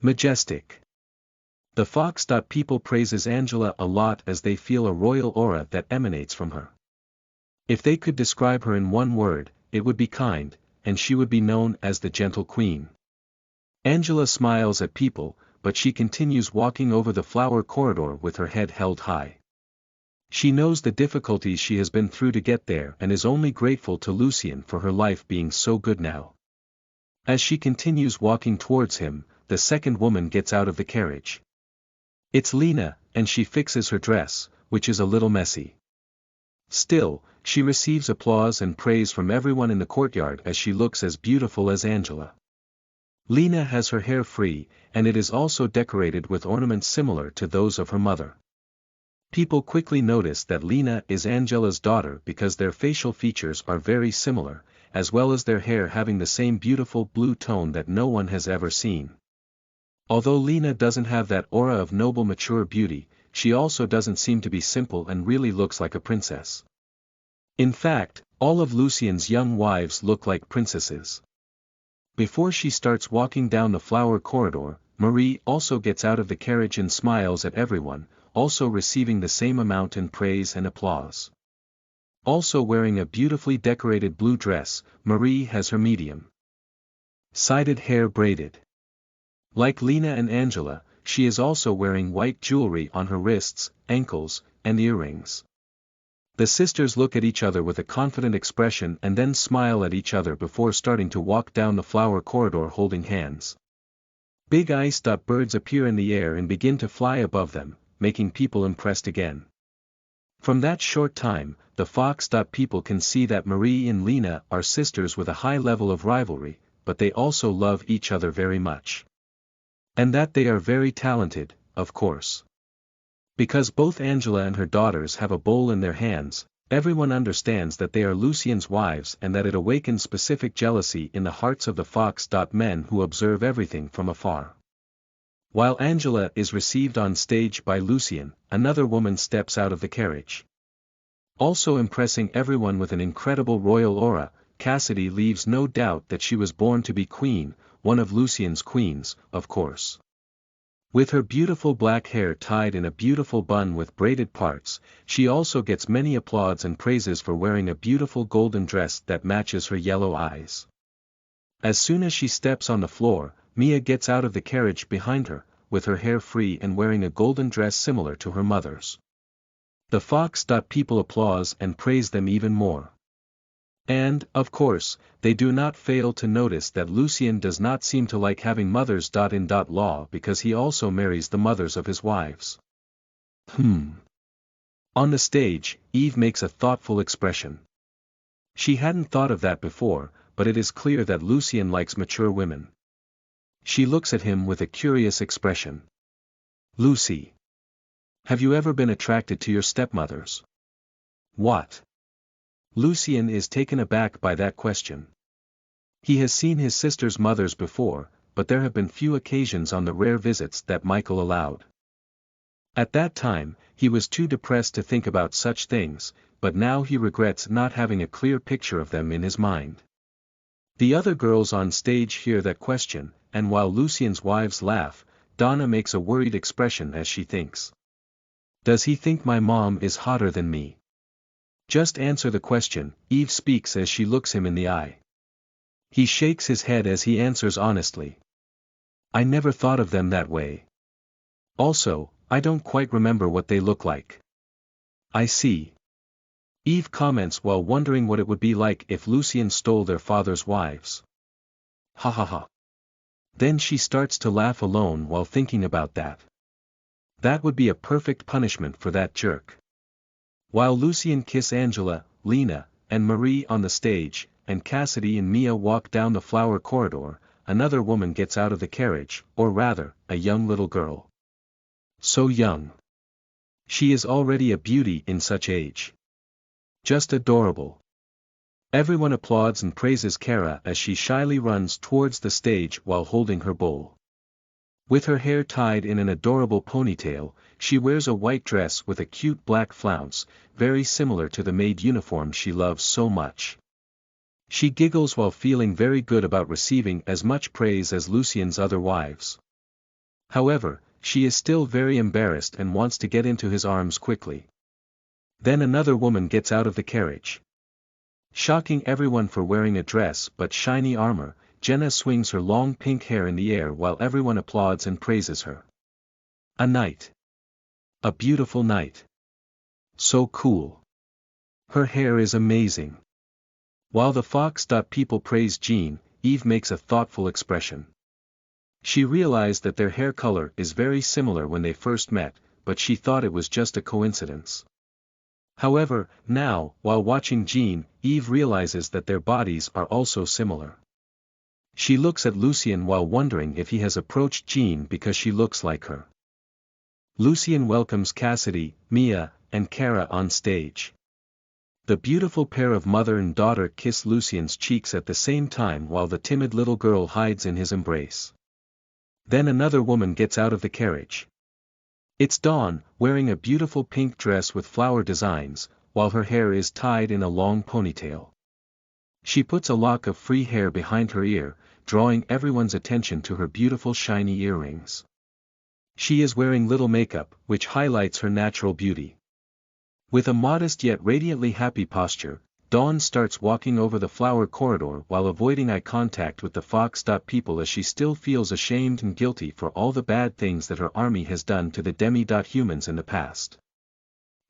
Majestic. The Fox. People praises Angela a lot as they feel a royal aura that emanates from her. If they could describe her in one word, it would be kind, and she would be known as the gentle queen. Angela smiles at people, but she continues walking over the flower corridor with her head held high. She knows the difficulties she has been through to get there and is only grateful to Lucien for her life being so good now. As she continues walking towards him, the second woman gets out of the carriage. It's Lena, and she fixes her dress, which is a little messy. Still, she receives applause and praise from everyone in the courtyard as she looks as beautiful as Angela. Lena has her hair free, and it is also decorated with ornaments similar to those of her mother. People quickly notice that Lena is Angela's daughter because their facial features are very similar, as well as their hair having the same beautiful blue tone that no one has ever seen. Although Lena doesn't have that aura of noble mature beauty, she also doesn't seem to be simple and really looks like a princess. In fact, all of Lucien's young wives look like princesses. Before she starts walking down the flower corridor, Marie also gets out of the carriage and smiles at everyone, also receiving the same amount in praise and applause. Also wearing a beautifully decorated blue dress, Marie has her medium-sided hair braided. Like Lena and Angela, she is also wearing white jewelry on her wrists, ankles, and earrings. The sisters look at each other with a confident expression and then smile at each other before starting to walk down the flower corridor holding hands. Big ice. Birds appear in the air and begin to fly above them, making people impressed again. From that short time, the Fox. People can see that Marie and Lena are sisters with a high level of rivalry, but they also love each other very much. And that they are very talented, of course. Because both Angela and her daughters have a bowl in their hands, everyone understands that they are Lucien's wives and that it awakens specific jealousy in the hearts of the Fox. Men who observe everything from afar. While Angela is received on stage by Lucien, another woman steps out of the carriage. Also impressing everyone with an incredible royal aura, Cassidy leaves no doubt that she was born to be queen, one of Lucien's queens, of course. With her beautiful black hair tied in a beautiful bun with braided parts, she also gets many applauds and praises for wearing a beautiful golden dress that matches her yellow eyes. As soon as she steps on the floor, Mia gets out of the carriage behind her, with her hair free and wearing a golden dress similar to her mother's. The Fox. People applause and praise them even more. And, of course, they do not fail to notice that Lucien does not seem to like having mothers. In law because he also marries the mothers of his wives. On the stage, Eve makes a thoughtful expression. She hadn't thought of that before, but it is clear that Lucien likes mature women. She looks at him with a curious expression. Lucy. Have you ever been attracted to your stepmothers? What? Lucien is taken aback by that question. He has seen his sister's mothers before, but there have been few occasions on the rare visits that Michael allowed. At that time, he was too depressed to think about such things, but now he regrets not having a clear picture of them in his mind. The other girls on stage hear that question, and while Lucien's wives laugh, Donna makes a worried expression as she thinks. Does he think my mom is hotter than me? Just answer the question, Eve speaks as she looks him in the eye. He shakes his head as he answers honestly. I never thought of them that way. Also, I don't quite remember what they look like. I see. Eve comments while wondering what it would be like if Lucien stole their father's wives. Ha ha ha. Then she starts to laugh alone while thinking about that. That would be a perfect punishment for that jerk. While Lucien kiss Angela, Lena, and Marie on the stage, and Cassidy and Mia walk down the flower corridor, another woman gets out of the carriage, or rather, a young little girl. So young. She is already a beauty in such age. Just adorable. Everyone applauds and praises Kara as she shyly runs towards the stage while holding her bowl. With her hair tied in an adorable ponytail, she wears a white dress with a cute black flounce, very similar to the maid uniform she loves so much. She giggles while feeling very good about receiving as much praise as Lucien's other wives. However, she is still very embarrassed and wants to get into his arms quickly. Then another woman gets out of the carriage. Shocking everyone for wearing a dress but shiny armor, Jenna swings her long pink hair in the air while everyone applauds and praises her. A night. A beautiful night. So cool. Her hair is amazing. While the Fox. People praise Jean, Eve makes a thoughtful expression. She realized that their hair color is very similar when they first met, but she thought it was just a coincidence. However, now, while watching Jean, Eve realizes that their bodies are also similar. She looks at Lucien while wondering if he has approached Jean because she looks like her. Lucien welcomes Cassidy, Mia, and Kara on stage. The beautiful pair of mother and daughter kiss Lucien's cheeks at the same time while the timid little girl hides in his embrace. Then another woman gets out of the carriage. It's Dawn, wearing a beautiful pink dress with flower designs, while her hair is tied in a long ponytail. She puts a lock of free hair behind her ear, drawing everyone's attention to her beautiful shiny earrings. She is wearing little makeup, which highlights her natural beauty. With a modest yet radiantly happy posture, Dawn starts walking over the flower corridor while avoiding eye contact with the Fox. People as she still feels ashamed and guilty for all the bad things that her army has done to the demi-humans in the past.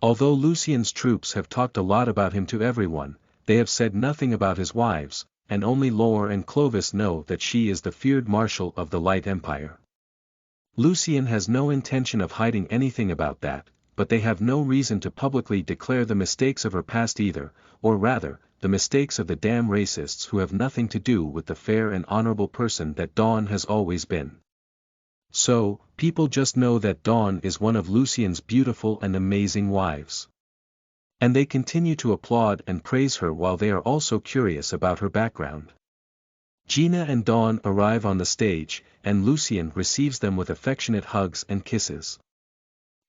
Although Lucien's troops have talked a lot about him to everyone, they have said nothing about his wives, and only Lore and Clovis know that she is the feared marshal of the Light Empire. Lucien has no intention of hiding anything about that, but they have no reason to publicly declare the mistakes of her past either, or rather, the mistakes of the damn racists who have nothing to do with the fair and honorable person that Dawn has always been. So, people just know that Dawn is one of Lucien's beautiful and amazing wives. And they continue to applaud and praise her while they are also curious about her background. Gina and Dawn arrive on the stage, and Lucien receives them with affectionate hugs and kisses.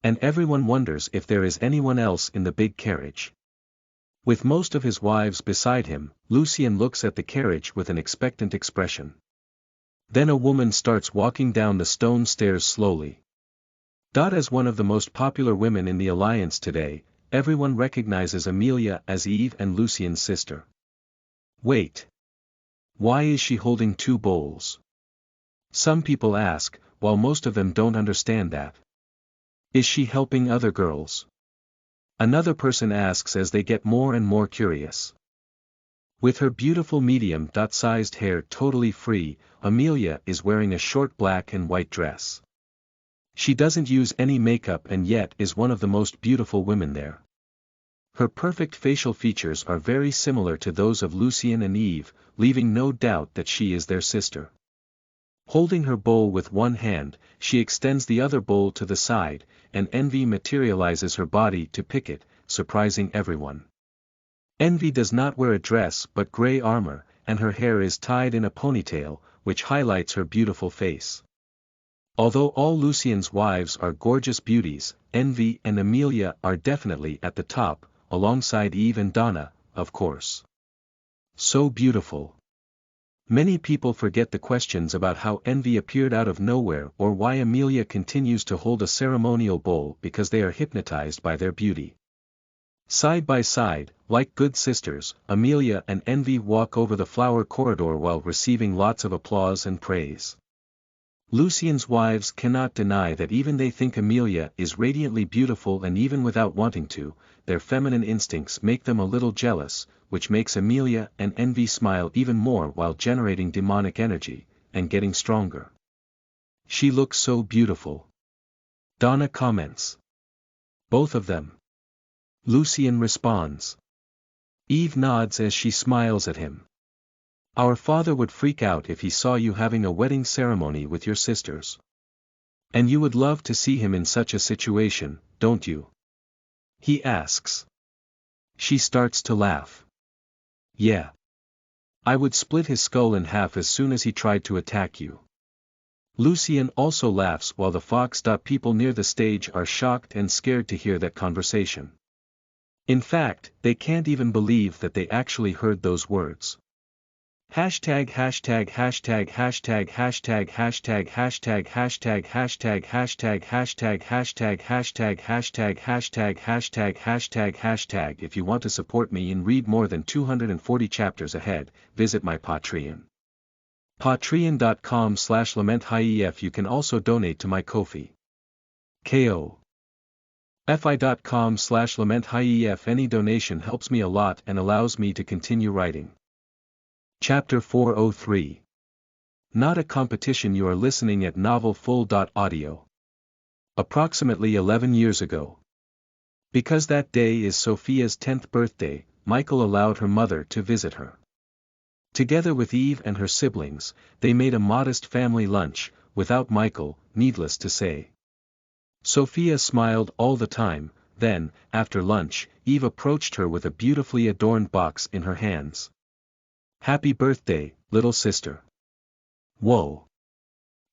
And everyone wonders if there is anyone else in the big carriage. With most of his wives beside him, Lucien looks at the carriage with an expectant expression. Then a woman starts walking down the stone stairs slowly. As one of the most popular women in the Alliance today, everyone recognizes Amelia as Eve and Lucien's sister. Wait. Why is she holding two bowls? Some people ask, while most of them don't understand that. Is she helping other girls? Another person asks as they get more and more curious. With her beautiful medium-sized hair totally free, Amelia is wearing a short black and white dress. She doesn't use any makeup and yet is one of the most beautiful women there. Her perfect facial features are very similar to those of Lucien and Eve, leaving no doubt that she is their sister. Holding her bowl with one hand, she extends the other bowl to the side, and Envy materializes her body to pick it, surprising everyone. Envy does not wear a dress but gray armor, and her hair is tied in a ponytail, which highlights her beautiful face. Although all Lucien's wives are gorgeous beauties, Envy and Amelia are definitely at the top, alongside Eve and Donna, of course. So beautiful. Many people forget the questions about how Envy appeared out of nowhere or why Amelia continues to hold a ceremonial bowl because they are hypnotized by their beauty. Side by side, like good sisters, Amelia and Envy walk over the flower corridor while receiving lots of applause and praise. Lucien's wives cannot deny that even they think Amelia is radiantly beautiful, and even without wanting to, their feminine instincts make them a little jealous, which makes Amelia and Envy smile even more while generating demonic energy, and getting stronger. She looks so beautiful. Donna comments. Both of them. Lucien responds. Eve nods as she smiles at him. Our father would freak out if he saw you having a wedding ceremony with your sisters. And you would love to see him in such a situation, don't you? He asks. She starts to laugh. Yeah. I would split his skull in half as soon as he tried to attack you. Lucien also laughs while the Fox. People near the stage are shocked and scared to hear that conversation. In fact, they can't even believe that they actually heard those words. Hashtag hashtag hashtag hashtag hashtag hashtag hashtag hashtag hashtag hashtag hashtag hashtag hashtag hashtag hashtag hashtag hashtag hashtag. If you want to support me and read more than 240 chapters ahead, visit my Patreon. Patreon.com/LamentHighEF. You can also donate to my Ko-fi. Ko-fi.com/LamentHighEF. Any donation helps me a lot and allows me to continue writing. Chapter 403. Not a competition. You are listening at NovelFull.audio. Approximately 11 years ago. Because that day is Sophia's 10th birthday, Michael allowed her mother to visit her. Together with Eve and her siblings, they made a modest family lunch, without Michael, needless to say. Sophia smiled all the time. Then, after lunch, Eve approached her with a beautifully adorned box in her hands. Happy birthday, little sister. Whoa.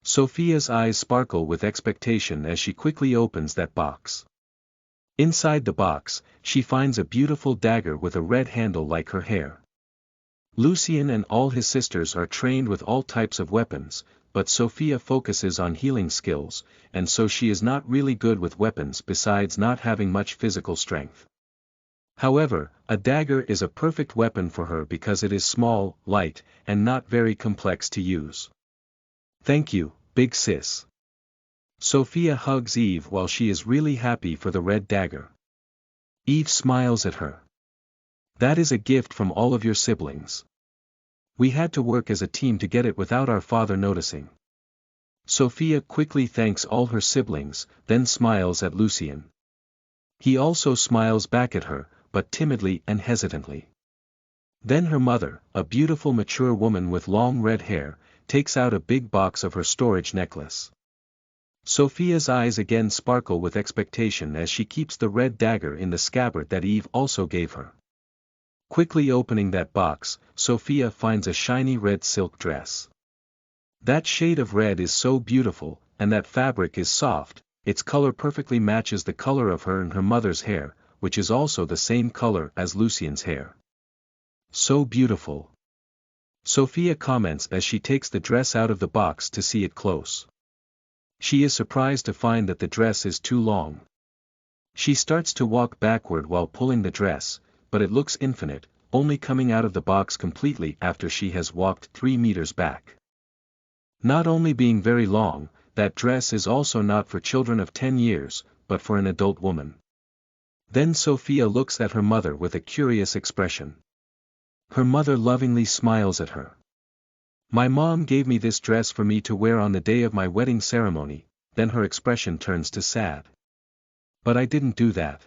Sophia's eyes sparkle with expectation as she quickly opens that box. Inside the box, she finds a beautiful dagger with a red handle like her hair. Lucien and all his sisters are trained with all types of weapons, but Sophia focuses on healing skills, and so she is not really good with weapons besides not having much physical strength. However, a dagger is a perfect weapon for her because it is small, light, and not very complex to use. Thank you, big sis. Sophia hugs Eve while she is really happy for the red dagger. Eve smiles at her. That is a gift from all of your siblings. We had to work as a team to get it without our father noticing. Sophia quickly thanks all her siblings, then smiles at Lucien. He also smiles back at her, but timidly and hesitantly. Then her mother, a beautiful mature woman with long red hair, takes out a big box of her storage necklace. Sophia's eyes again sparkle with expectation as she keeps the red dagger in the scabbard that Eve also gave her. Quickly opening that box, Sophia finds a shiny red silk dress. That shade of red is so beautiful, and that fabric is soft. Its color perfectly matches the color of her and her mother's hair, which is also the same color as Lucien's hair. So beautiful. Sophia comments as she takes the dress out of the box to see it close. She is surprised to find that the dress is too long. She starts to walk backward while pulling the dress, but it looks infinite, only coming out of the box completely after she has walked 3 meters back. Not only being very long, that dress is also not for children of 10 years, but for an adult woman. Then Sophia looks at her mother with a curious expression. Her mother lovingly smiles at her. My mom gave me this dress for me to wear on the day of my wedding ceremony. Then her expression turns to sad. But I didn't do that.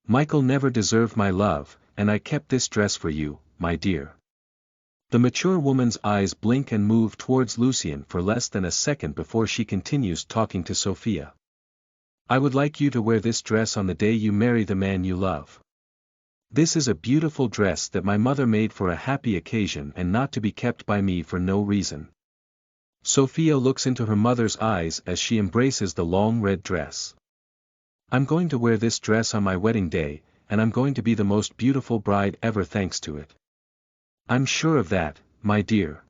Michael never deserved my love, and I kept this dress for you, my dear. The mature woman's eyes blink and move towards Lucien for less than a second before she continues talking to Sophia. I would like you to wear this dress on the day you marry the man you love. This is a beautiful dress that my mother made for a happy occasion and not to be kept by me for no reason. Sophia looks into her mother's eyes as she embraces the long red dress. I'm going to wear this dress on my wedding day, and I'm going to be the most beautiful bride ever thanks to it. I'm sure of that, my dear.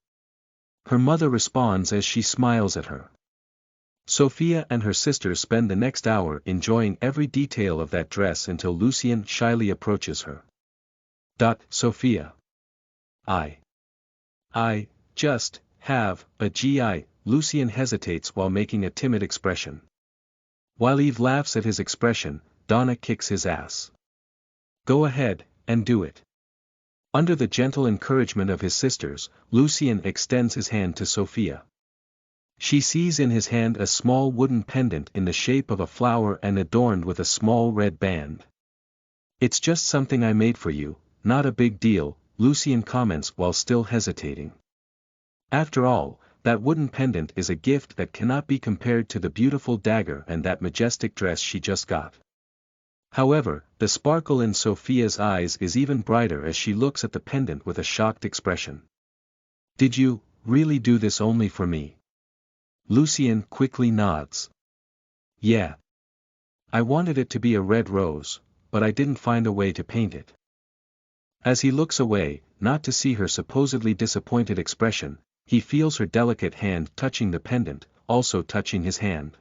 Her mother responds as she smiles at her. Sophia and her sister spend the next hour enjoying every detail of that dress until Lucien shyly approaches her. Sophia. I just have a GI Lucien hesitates while making a timid expression. While Eve laughs at his expression, Donna kicks his ass. Go ahead, and do it. Under the gentle encouragement of his sisters, Lucien extends his hand to Sophia. She sees in his hand a small wooden pendant in the shape of a flower and adorned with a small red band. It's just something I made for you, not a big deal, Lucien comments while still hesitating. After all, that wooden pendant is a gift that cannot be compared to the beautiful dagger and that majestic dress she just got. However, the sparkle in Sophia's eyes is even brighter as she looks at the pendant with a shocked expression. Did you, really do this only for me? Lucien quickly nods. Yeah. I wanted it to be a red rose, but I didn't find a way to paint it. As he looks away, not to see her supposedly disappointed expression, he feels her delicate hand touching the pendant, also touching his hand.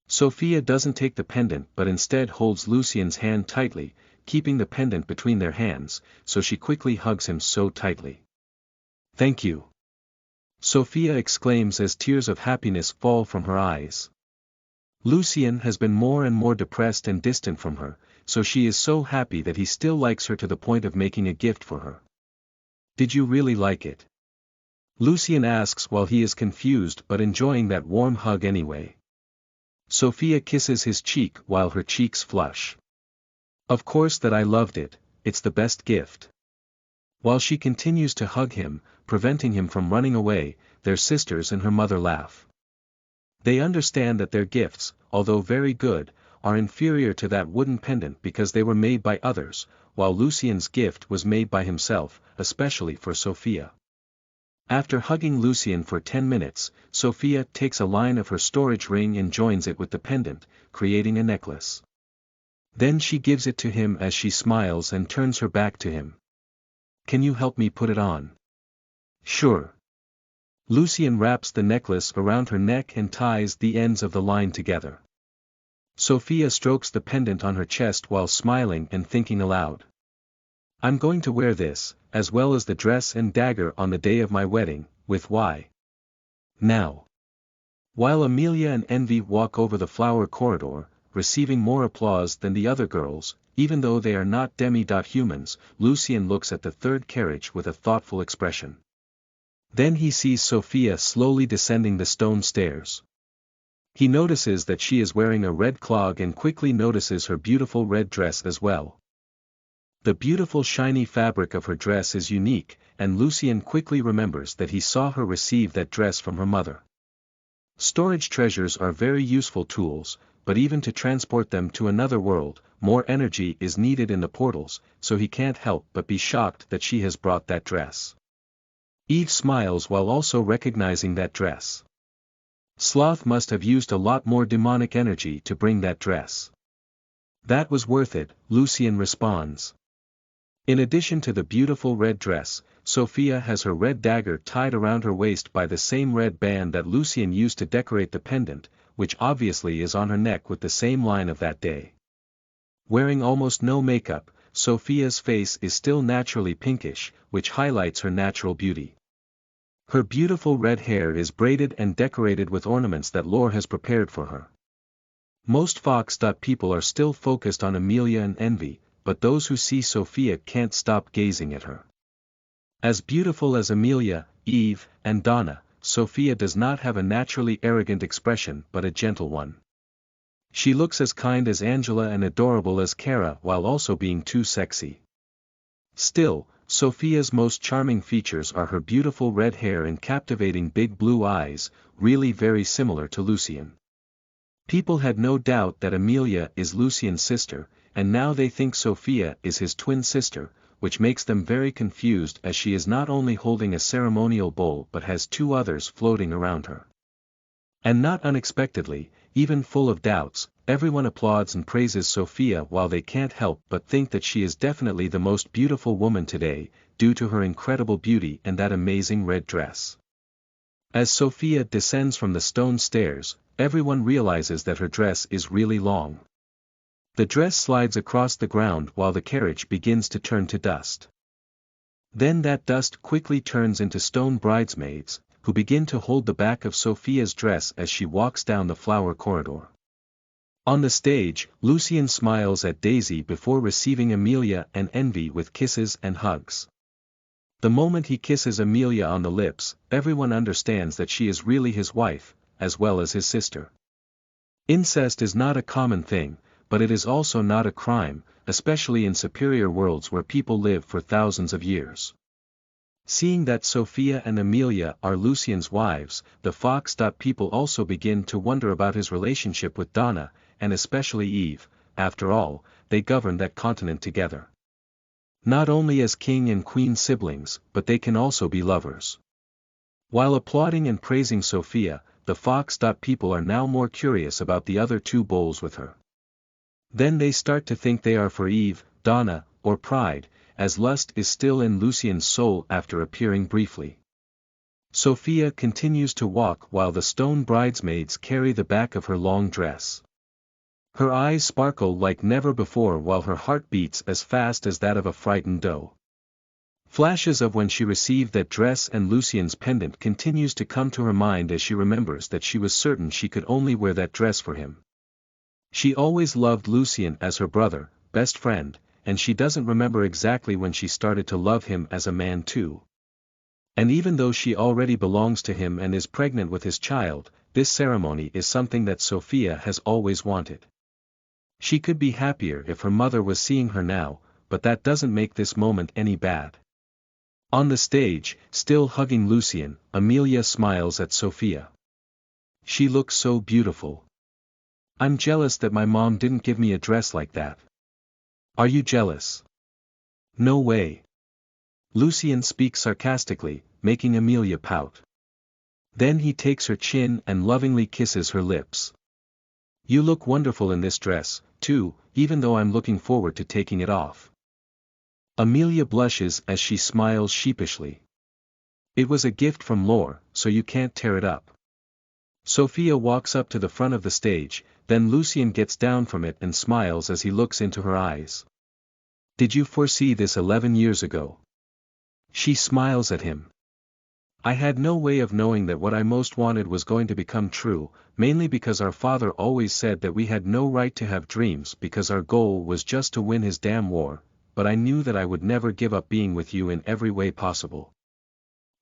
Sophia doesn't take the pendant but instead holds Lucien's hand tightly, keeping the pendant between their hands, so she quickly hugs him so tightly. Thank you. Sophia exclaims as tears of happiness fall from her eyes. Lucien has been more and more depressed and distant from her, so she is so happy that he still likes her to the point of making a gift for her. Did you really like it? Lucien asks while he is confused but enjoying that warm hug anyway. Sophia kisses his cheek while her cheeks flush. Of course that I loved it, it's the best gift. While she continues to hug him, preventing him from running away, their sisters and her mother laugh. They understand that their gifts, although very good, are inferior to that wooden pendant because they were made by others, while Lucien's gift was made by himself, especially for Sophia. After hugging Lucien for 10 minutes, Sophia takes a line of her storage ring and joins it with the pendant, creating a necklace. Then she gives it to him as she smiles and turns her back to him. Can you help me put it on? Sure. Lucien wraps the necklace around her neck and ties the ends of the line together. Sophia strokes the pendant on her chest while smiling and thinking aloud. I'm going to wear this, as well as the dress and dagger on the day of my wedding, with Y. Now. While Amelia and Envy walk over the flower corridor, receiving more applause than the other girls, even though they are not demi-humans, Lucien looks at the third carriage with a thoughtful expression. Then he sees Sophia slowly descending the stone stairs. He notices that she is wearing a red clog and quickly notices her beautiful red dress as well. The beautiful shiny fabric of her dress is unique, and Lucien quickly remembers that he saw her receive that dress from her mother. Storage treasures are very useful tools, but even to transport them to another world, more energy is needed in the portals, so he can't help but be shocked that she has brought that dress. Eve smiles while also recognizing that dress. Sloth must have used a lot more demonic energy to bring that dress. That was worth it, Lucien responds. In addition to the beautiful red dress, Sophia has her red dagger tied around her waist by the same red band that Lucien used to decorate the pendant, which obviously is on her neck with the same line of that day. Wearing almost no makeup, Sophia's face is still naturally pinkish, which highlights her natural beauty. Her beautiful red hair is braided and decorated with ornaments that Lore has prepared for her. Most Fox. People are still focused on Amelia and Envy, but those who see Sophia can't stop gazing at her. As beautiful as Amelia, Eve, and Donna, Sophia does not have a naturally arrogant expression but a gentle one. She looks as kind as Angela and adorable as Kara while also being too sexy. Still, Sophia's most charming features are her beautiful red hair and captivating big blue eyes, really very similar to Lucien. People had no doubt that Amelia is Lucien's sister, and now they think Sophia is his twin sister, which makes them very confused as she is not only holding a ceremonial bowl but has two others floating around her. And not unexpectedly, even full of doubts, everyone applauds and praises Sophia while they can't help but think that she is definitely the most beautiful woman today, due to her incredible beauty and that amazing red dress. As Sophia descends from the stone stairs, everyone realizes that her dress is really long. The dress slides across the ground while the carriage begins to turn to dust. Then that dust quickly turns into stone bridesmaids, who begin to hold the back of Sophia's dress as she walks down the flower corridor. On the stage, Lucien smiles at Daisy before receiving Amelia and Envy with kisses and hugs. The moment he kisses Amelia on the lips, everyone understands that she is really his wife, as well as his sister. Incest is not a common thing, but it is also not a crime, especially in superior worlds where people live for thousands of years. Seeing that Sophia and Amelia are Lucien's wives, the Fox. People also begin to wonder about his relationship with Donna, and especially Eve. After all, they govern that continent together. Not only as king and queen siblings, but they can also be lovers. While applauding and praising Sophia, the Fox. People are now more curious about the other two bowls with her. Then they start to think they are for Eve, Donna, or Pride, as lust is still in Lucien's soul after appearing briefly. Sophia continues to walk while the stone bridesmaids carry the back of her long dress. Her eyes sparkle like never before while her heart beats as fast as that of a frightened doe. Flashes of when she received that dress and Lucien's pendant continues to come to her mind as she remembers that she was certain she could only wear that dress for him. She always loved Lucien as her brother, best friend, and she doesn't remember exactly when she started to love him as a man too. And even though she already belongs to him and is pregnant with his child, this ceremony is something that Sophia has always wanted. She could be happier if her mother was seeing her now, but that doesn't make this moment any bad. On the stage, still hugging Lucien, Amelia smiles at Sophia. She looks so beautiful. I'm jealous that my mom didn't give me a dress like that. Are you jealous? No way. Lucien speaks sarcastically, making Amelia pout. Then he takes her chin and lovingly kisses her lips. You look wonderful in this dress, too, even though I'm looking forward to taking it off. Amelia blushes as she smiles sheepishly. It was a gift from Lore, so you can't tear it up. Sophia walks up to the front of the stage, then Lucien gets down from it and smiles as he looks into her eyes. Did you foresee this 11 years ago? She smiles at him. I had no way of knowing that what I most wanted was going to become true, mainly because our father always said that we had no right to have dreams because our goal was just to win his damn war, but I knew that I would never give up being with you in every way possible.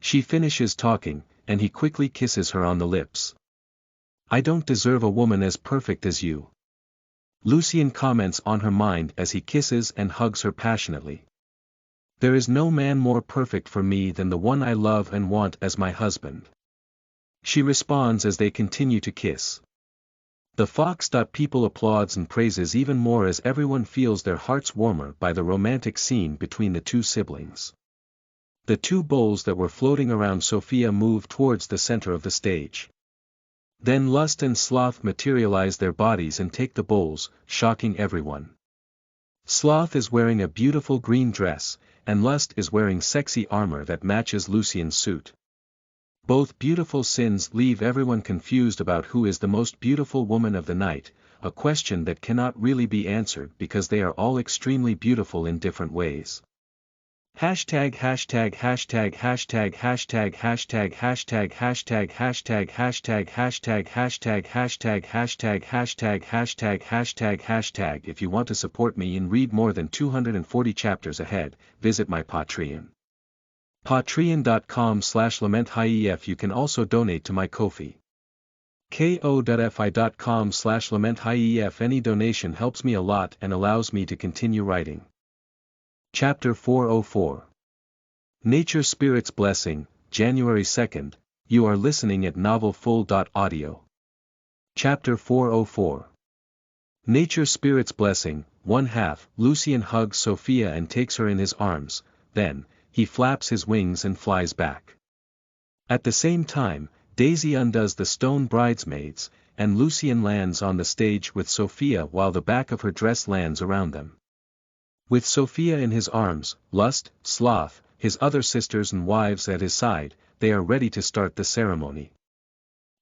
She finishes talking, and he quickly kisses her on the lips. I don't deserve a woman as perfect as you. Lucien comments on her mind as he kisses and hugs her passionately. There is no man more perfect for me than the one I love and want as my husband. She responds as they continue to kiss. The Fox. People applauds and praises even more as everyone feels their hearts warmer by the romantic scene between the two siblings. The two bowls that were floating around Sophia move towards the center of the stage. Then Lust and Sloth materialize their bodies and take the bowls, shocking everyone. Sloth is wearing a beautiful green dress, and Lust is wearing sexy armor that matches Lucien's suit. Both beautiful sins leave everyone confused about who is the most beautiful woman of the night, a question that cannot really be answered because they are all extremely beautiful in different ways. Hashtag hashtag hashtag hashtag hashtag hashtag hashtag hashtag hashtag hashtag hashtag hashtag hashtag hashtag hashtag hashtag hashtag hashtag. If you want to support me and read more than 240 chapters ahead, visit my Patreon. Patreon.com/LamentHighEF. You can also donate to my Ko-fi. ko.fi.com/LamentHighEF. Any donation helps me a lot and allows me to continue writing. Chapter 404. Nature Spirit's Blessing, January 2nd, you are listening at novelfull.audio. Chapter 404. Nature Spirit's Blessing, 1/2. Lucien hugs Sophia and takes her in his arms, then, he flaps his wings and flies back. At the same time, Daisy undoes the stone bridesmaids, and Lucien lands on the stage with Sophia while the back of her dress lands around them. With Sophia in his arms, Lust, Sloth, his other sisters and wives at his side, they are ready to start the ceremony.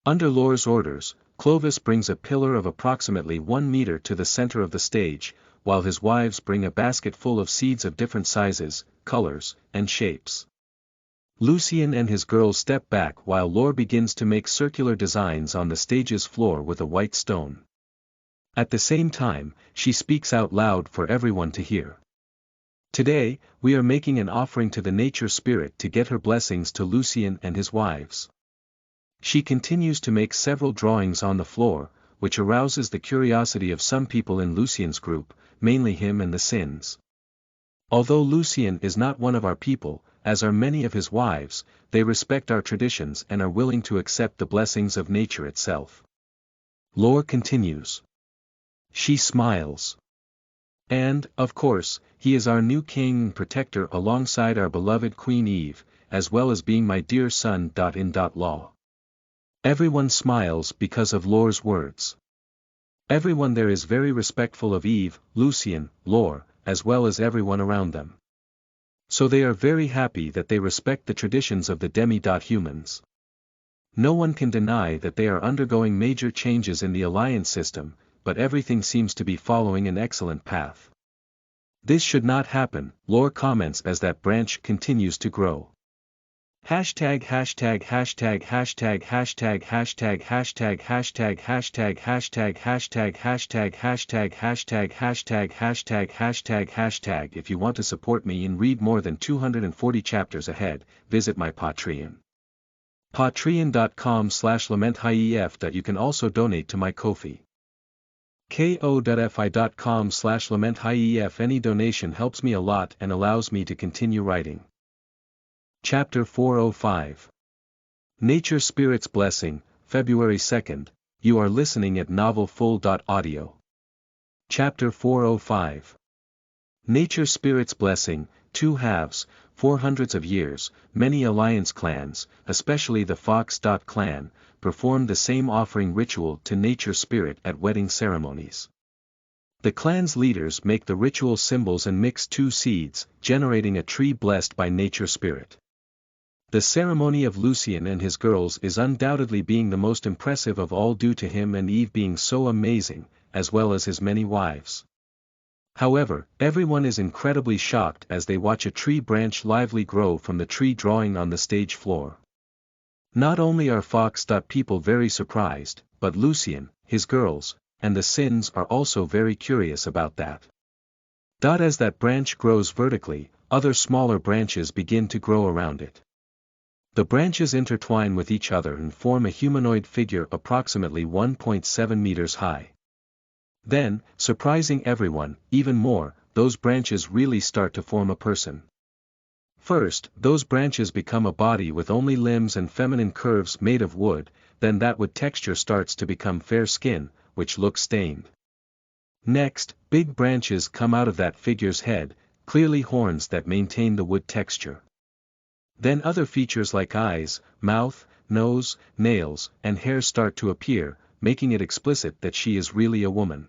Under Lore's orders, Clovis brings a pillar of approximately 1 meter to the center of the stage, while his wives bring a basket full of seeds of different sizes, colors, and shapes. Lucien and his girls step back while Lore begins to make circular designs on the stage's floor with a white stone. At the same time, she speaks out loud for everyone to hear. Today, we are making an offering to the nature spirit to get her blessings to Lucien and his wives. She continues to make several drawings on the floor, which arouses the curiosity of some people in Lucien's group, mainly him and the Sins. Although Lucien is not one of our people, as are many of his wives, they respect our traditions and are willing to accept the blessings of nature itself. Lore continues. She smiles. And, of course, he is our new king and protector alongside our beloved Queen Eve, as well as being my dear son. Law. Everyone smiles because of Lore's words. Everyone there is very respectful of Eve, Lucien, Lore, as well as everyone around them. So they are very happy that they respect the traditions of the demi-humans. No one can deny that they are undergoing major changes in the alliance system, but everything seems to be following an excellent path. This should not happen, Lore comments as that branch continues to grow. Hashtag hashtag hashtag hashtag hashtag hashtag hashtag hashtag hashtag hashtag hashtag hashtag hashtag hashtag hashtag hashtag hashtag hashtag. If you want to support me and read more than 240 chapters ahead, visit my Patreon. Patreon.com/lamenthif. You can also donate to my Ko-fi. ko.fi.com/lamenthif. Any donation helps me a lot and allows me to continue writing. Chapter 405. Nature Spirit's Blessing, February 2nd, you are listening at novelfull.audio. Chapter 405. Nature Spirit's Blessing, 2 halves, 400s of years, many alliance clans, especially the Fox. Clan, perform the same offering ritual to Nature Spirit at wedding ceremonies. The clan's leaders make the ritual symbols and mix 2 seeds, generating a tree blessed by Nature Spirit. The ceremony of Lucien and his girls is undoubtedly being the most impressive of all due to him and Eve being so amazing, as well as his many wives. However, everyone is incredibly shocked as they watch a tree branch lively grow from the tree drawing on the stage floor. Not only are Fox. People very surprised, but Lucien, his girls, and the Sins are also very curious about that. As that branch grows vertically, other smaller branches begin to grow around it. The branches intertwine with each other and form a humanoid figure approximately 1.7 meters high. Then, surprising everyone, even more, those branches really start to form a person. First, those branches become a body with only limbs and feminine curves made of wood, then that wood texture starts to become fair skin, which looks stained. Next, big branches come out of that figure's head, clearly horns that maintain the wood texture. Then other features like eyes, mouth, nose, nails, and hair start to appear, making it explicit that she is really a woman.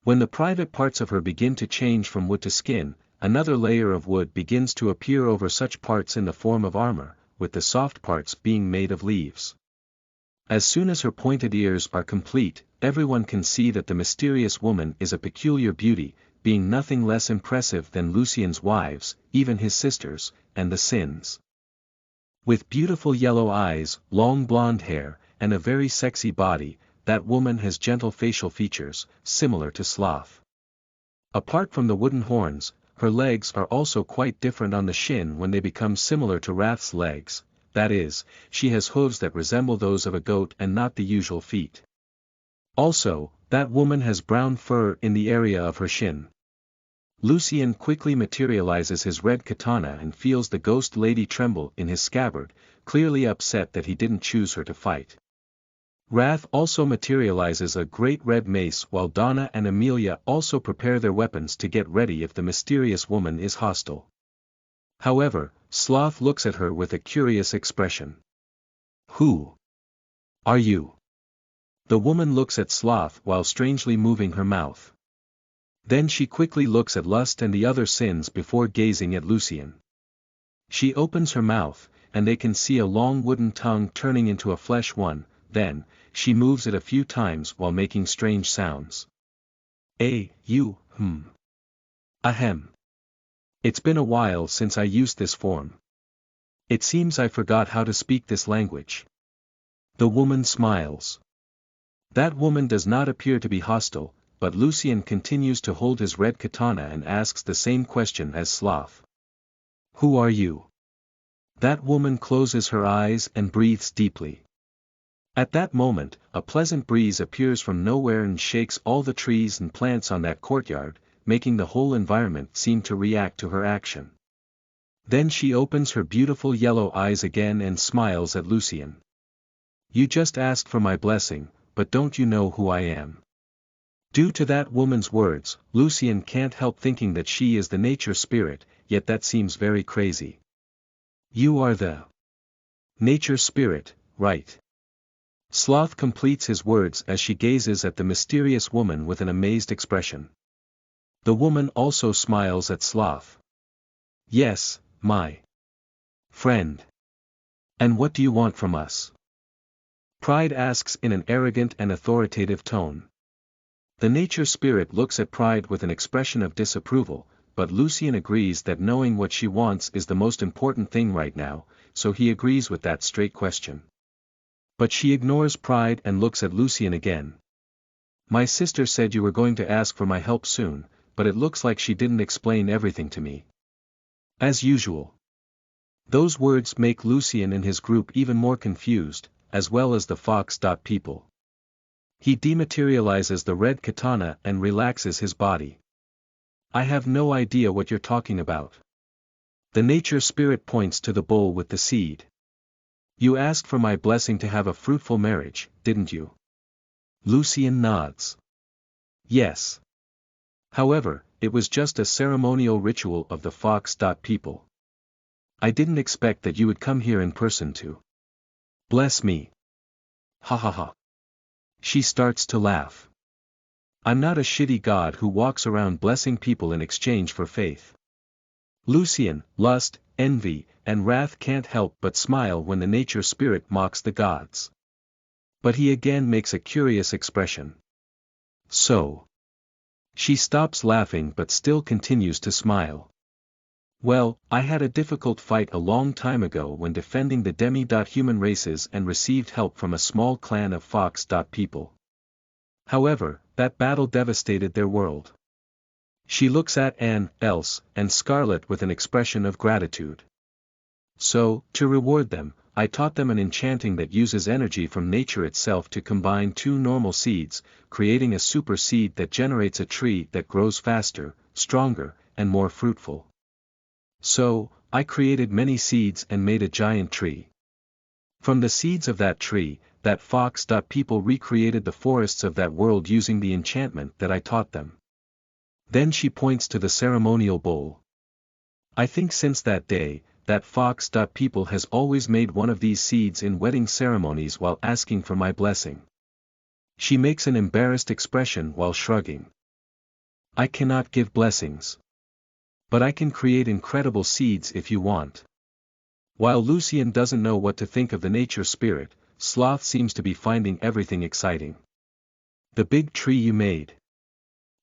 When the private parts of her begin to change from wood to skin, another layer of wood begins to appear over such parts in the form of armor, with the soft parts being made of leaves. As soon as her pointed ears are complete, everyone can see that the mysterious woman is a peculiar beauty, being nothing less impressive than Lucien's wives, even his sisters, and the Sins. With beautiful yellow eyes, long blonde hair, and a very sexy body, that woman has gentle facial features, similar to Sloth. Apart from the wooden horns, her legs are also quite different on the shin when they become similar to Wrath's legs, that is, she has hooves that resemble those of a goat and not the usual feet. Also, that woman has brown fur in the area of her shin. Lucien quickly materializes his red katana and feels the ghost lady tremble in his scabbard, clearly upset that he didn't choose her to fight. Wrath also materializes a great red mace while Donna and Amelia also prepare their weapons to get ready if the mysterious woman is hostile. However, Sloth looks at her with a curious expression. "Who are you?" The woman looks at Sloth while strangely moving her mouth. Then she quickly looks at Lust and the other Sins before gazing at Lucien. She opens her mouth, and they can see a long wooden tongue turning into a flesh one, then, she moves it a few times while making strange sounds. You, Ahem. It's been a while since I used this form. It seems I forgot how to speak this language. The woman smiles. That woman does not appear to be hostile, but Lucien continues to hold his red katana and asks the same question as Sloth. Who are you? That woman closes her eyes and breathes deeply. At that moment, a pleasant breeze appears from nowhere and shakes all the trees and plants on that courtyard, making the whole environment seem to react to her action. Then she opens her beautiful yellow eyes again and smiles at Lucien. You just asked for my blessing, but don't you know who I am? Due to that woman's words, Lucien can't help thinking that she is the nature spirit, yet that seems very crazy. You are the nature spirit, right? Sloth completes his words as she gazes at the mysterious woman with an amazed expression. The woman also smiles at Sloth. Yes, my friend. And what do you want from us? Pride asks in an arrogant and authoritative tone. The nature spirit looks at Pride with an expression of disapproval, but Lucien agrees that knowing what she wants is the most important thing right now, so he agrees with that straight question. But she ignores Pride and looks at Lucien again. My sister said you were going to ask for my help soon, but it looks like she didn't explain everything to me. As usual. Those words make Lucien and his group even more confused, as well as the Fox. People. He dematerializes the red katana and relaxes his body. I have no idea what you're talking about. The nature spirit points to the bowl with the seed. You asked for my blessing to have a fruitful marriage, didn't you? Lucien nods. Yes. However, it was just a ceremonial ritual of the Fox. People. I didn't expect that you would come here in person to bless me. Ha ha ha. She starts to laugh. I'm not a shitty god who walks around blessing people in exchange for faith. Lucien, lust, envy, and wrath can't help but smile when the nature spirit mocks the gods. But he again makes a curious expression. So. She stops laughing but still continues to smile. Well, I had a difficult fight a long time ago when defending the demi-human races and received help from a small clan of Fox. People. However, that battle devastated their world. She looks at Anne, Else, and Scarlet with an expression of gratitude. So, to reward them, I taught them an enchanting that uses energy from nature itself to combine two normal seeds, creating a super seed that generates a tree that grows faster, stronger, and more fruitful. So, I created many seeds and made a giant tree. From the seeds of that tree, that Fox. People recreated the forests of that world using the enchantment that I taught them. Then she points to the ceremonial bowl. I think since that day, that Fox. People has always made one of these seeds in wedding ceremonies while asking for my blessing. She makes an embarrassed expression while shrugging. I cannot give blessings. But I can create incredible seeds if you want. While Lucien doesn't know what to think of the nature spirit, Sloth seems to be finding everything exciting. The big tree you made.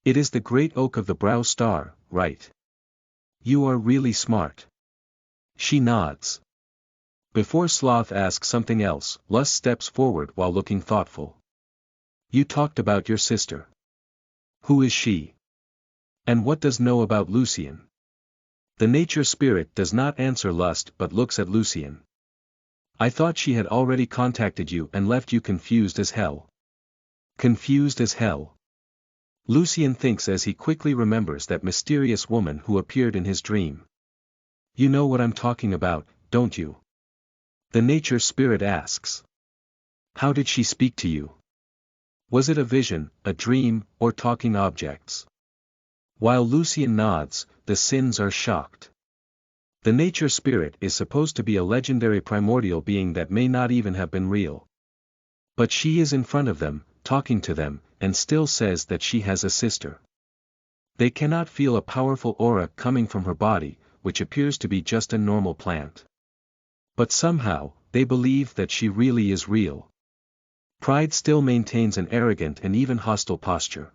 It is the great oak of the Brow Star, right? You are really smart. She nods. Before Sloth asks something else, Lust steps forward while looking thoughtful. You talked about your sister. Who is she? And what does know about Lucien? The nature spirit does not answer Lust but looks at Lucien. I thought she had already contacted you and left you confused as hell. Confused as hell. Lucien thinks as he quickly remembers that mysterious woman who appeared in his dream. You know what I'm talking about, don't you? The nature spirit asks. How did she speak to you? Was it a vision, a dream, or talking objects? While Lucien nods, the Sins are shocked. The nature spirit is supposed to be a legendary primordial being that may not even have been real. But she is in front of them, talking to them, and still says that she has a sister. They cannot feel a powerful aura coming from her body, which appears to be just a normal plant. But somehow, they believe that she really is real. Pride still maintains an arrogant and even hostile posture.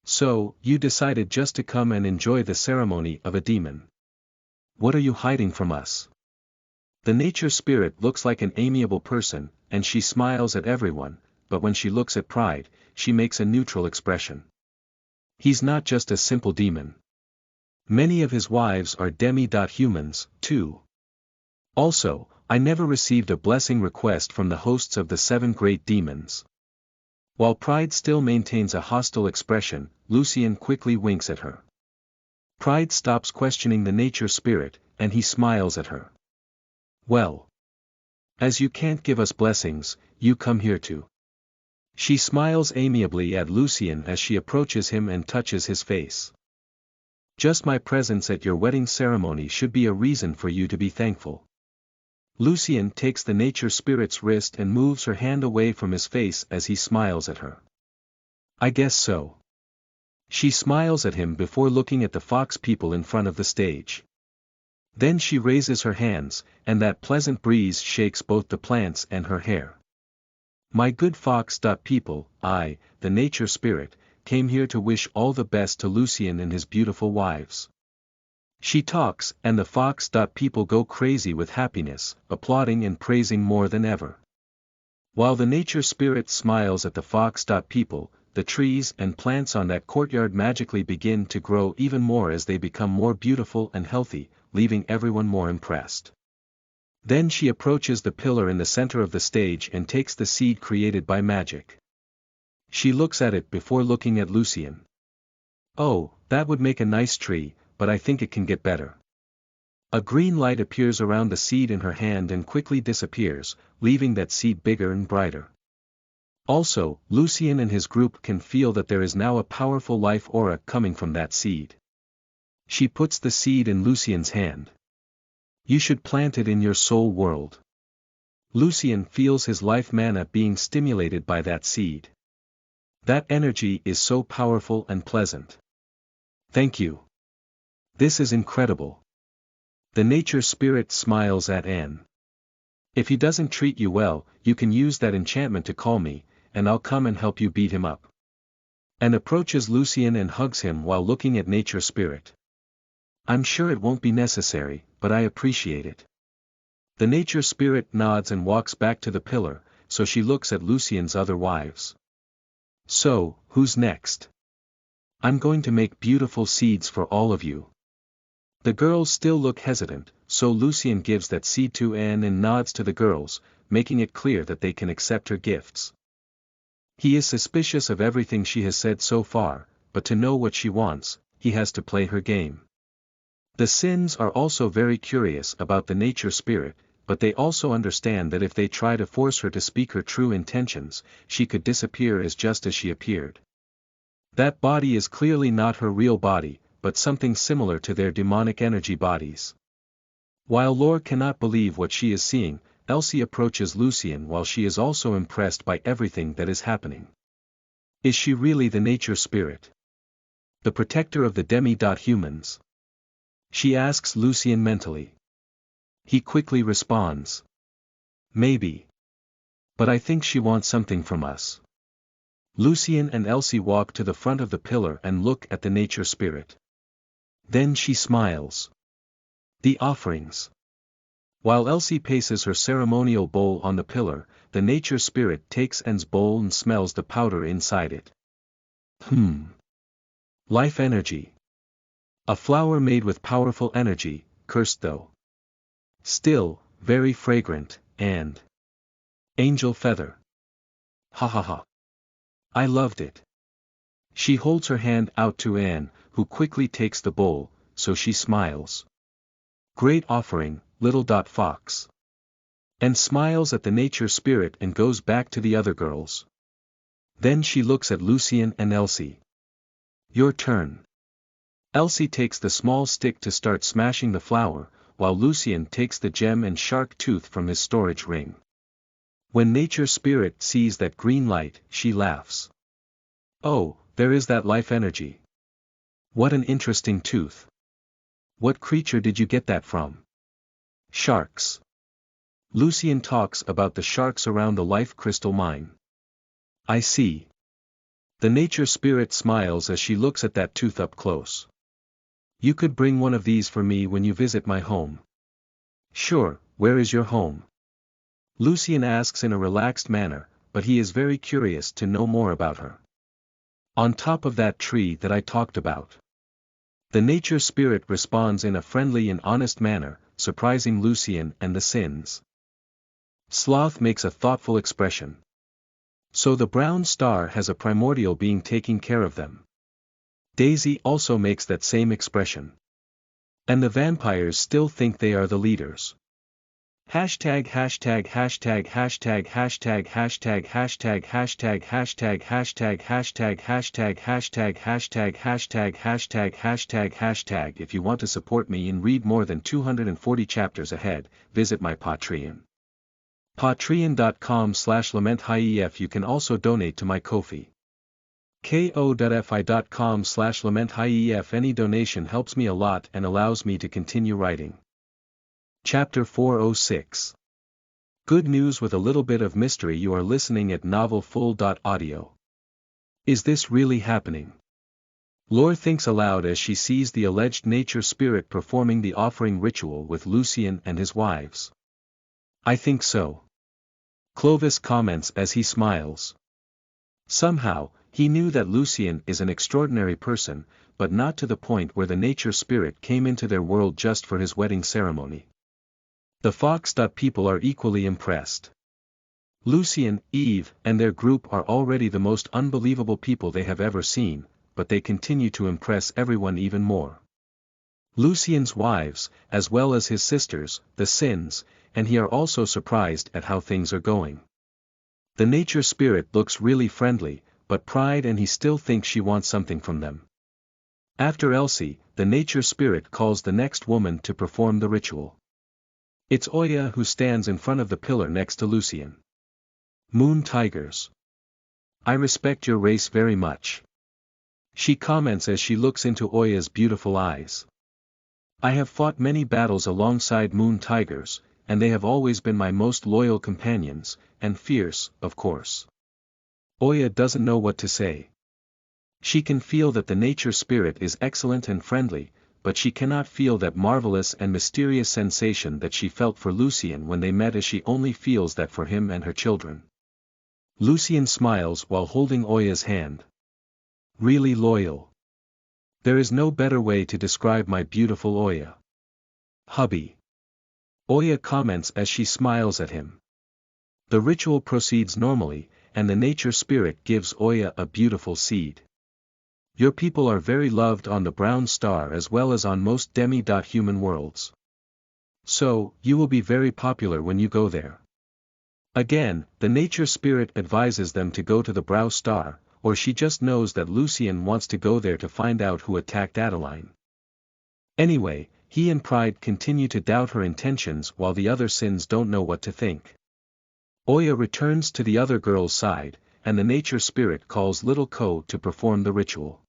So, you decided just to come and enjoy the ceremony of a demon. What are you hiding from us? The nature spirit looks like an amiable person, and she smiles at everyone, but when she looks at Pride, she makes a neutral expression. He's not just a simple demon. Many of his wives are demi-humans, too. Also, I never received a blessing request from the hosts of the 7 great demons. While Pride still maintains a hostile expression, Lucien quickly winks at her. Pride stops questioning the nature spirit, and he smiles at her. Well. As you can't give us blessings, you come here too. She smiles amiably at Lucien as she approaches him and touches his face. Just my presence at your wedding ceremony should be a reason for you to be thankful. Lucien takes the nature spirit's wrist and moves her hand away from his face as he smiles at her. I guess so. She smiles at him before looking at the fox people in front of the stage. Then she raises her hands, and that pleasant breeze shakes both the plants and her hair. My good fox. People, I, the nature spirit, came here to wish all the best to Lucien and his beautiful wives. She talks, and the fox. People go crazy with happiness, applauding and praising more than ever. While the nature spirit smiles at the fox. People, the trees and plants on that courtyard magically begin to grow even more as they become more beautiful and healthy, leaving everyone more impressed. Then she approaches the pillar in the center of the stage and takes the seed created by magic. She looks at it before looking at Lucien. Oh, that would make a nice tree, but I think it can get better. A green light appears around the seed in her hand and quickly disappears, leaving that seed bigger and brighter. Also, Lucien and his group can feel that there is now a powerful life aura coming from that seed. She puts the seed in Lucien's hand. You should plant it in your soul world. Lucien feels his life mana being stimulated by that seed. That energy is so powerful and pleasant. Thank you. This is incredible. The nature spirit smiles at Anne. If he doesn't treat you well, you can use that enchantment to call me, and I'll come and help you beat him up. Anne approaches Lucien and hugs him while looking at nature spirit. I'm sure it won't be necessary, but I appreciate it. The nature spirit nods and walks back to the pillar, so she looks at Lucien's other wives. So, who's next? I'm going to make beautiful seeds for all of you. The girls still look hesitant, so Lucien gives that seed to Anne and nods to the girls, making it clear that they can accept her gifts. He is suspicious of everything she has said so far, but to know what she wants, he has to play her game. The Sins are also very curious about the nature spirit, but they also understand that if they try to force her to speak her true intentions, she could disappear just as she appeared. That body is clearly not her real body, but something similar to their demonic energy bodies. While Laure cannot believe what she is seeing, Elsie approaches Lucien while she is also impressed by everything that is happening. Is she really the nature spirit? The protector of the demi-humans? She asks Lucien mentally. He quickly responds. Maybe. But I think she wants something from us. Lucien and Elsie walk to the front of the pillar and look at the nature spirit. Then she smiles. The offerings. While Elsie paces her ceremonial bowl on the pillar, the nature spirit takes Anne's bowl and smells the powder inside it. Life energy. A flower made with powerful energy, cursed though. Still, very fragrant, and angel feather. Ha ha ha. I loved it. She holds her hand out to Anne, who quickly takes the bowl, so she smiles. Great offering, little fox. And smiles at the nature spirit and goes back to the other girls. Then she looks at Lucien and Elsie. Your turn. Elsie takes the small stick to start smashing the flower, while Lucien takes the gem and shark tooth from his storage ring. When nature spirit sees that green light, she laughs. Oh, there is that life energy. What an interesting tooth. What creature did you get that from? Sharks. Lucien talks about the sharks around the life crystal mine. I see. The nature spirit smiles as she looks at that tooth up close. You could bring one of these for me when you visit my home. Sure, where is your home? Lucien asks in a relaxed manner, but he is very curious to know more about her. On top of that tree that I talked about. The nature spirit responds in a friendly and honest manner, surprising Lucien and the Sins. Sloth makes a thoughtful expression. So the brown star has a primordial being taking care of them. Daisy also makes that same expression. And the vampires still think they are the leaders. Hashtag hashtag hashtag hashtag hashtag hashtag hashtag hashtag hashtag hashtag hashtag hashtag hashtag hashtag hashtag hashtag hashtag hashtag. If you want to support me and read more than 240 chapters ahead, visit my Patreon. Patreon.com/LamentHief. You can also donate to my Ko-fi. ko.fi.com/LamentHief. Any donation helps me a lot and allows me to continue writing. Chapter 406. Good news with a little bit of mystery. You are listening at novelfull.audio. Is this really happening? Laure thinks aloud as she sees the alleged nature spirit performing the offering ritual with Lucien and his wives. I think so. Clovis comments as he smiles. Somehow, he knew that Lucien is an extraordinary person, but not to the point where the nature spirit came into their world just for his wedding ceremony. The Fox. People are equally impressed. Lucien, Eve, and their group are already the most unbelievable people they have ever seen, but they continue to impress everyone even more. Lucien's wives, as well as his sisters, the Sins, and he are also surprised at how things are going. The nature spirit looks really friendly, but pride, and he still thinks she wants something from them. After Elsie, the nature spirit calls the next woman to perform the ritual. It's Oya who stands in front of the pillar next to Lucien. Moon tigers. I respect your race very much. She comments as she looks into Oya's beautiful eyes. I have fought many battles alongside moon tigers, and they have always been my most loyal companions, and fierce, of course. Oya doesn't know what to say. She can feel that the nature spirit is excellent and friendly, but she cannot feel that marvelous and mysterious sensation that she felt for Lucien when they met, as she only feels that for him and her children. Lucien smiles while holding Oya's hand. Really loyal. There is no better way to describe my beautiful Oya. Hubby. Oya comments as she smiles at him. The ritual proceeds normally, and the nature spirit gives Oya a beautiful seed. Your people are very loved on the brown star as well as on most demi-human worlds. So, you will be very popular when you go there. Again, the nature spirit advises them to go to the brown star, or she just knows that Lucien wants to go there to find out who attacked Adeline. Anyway, he and Pride continue to doubt her intentions while the other Sins don't know what to think. Oya returns to the other girl's side, and the nature spirit calls little Ko to perform the ritual.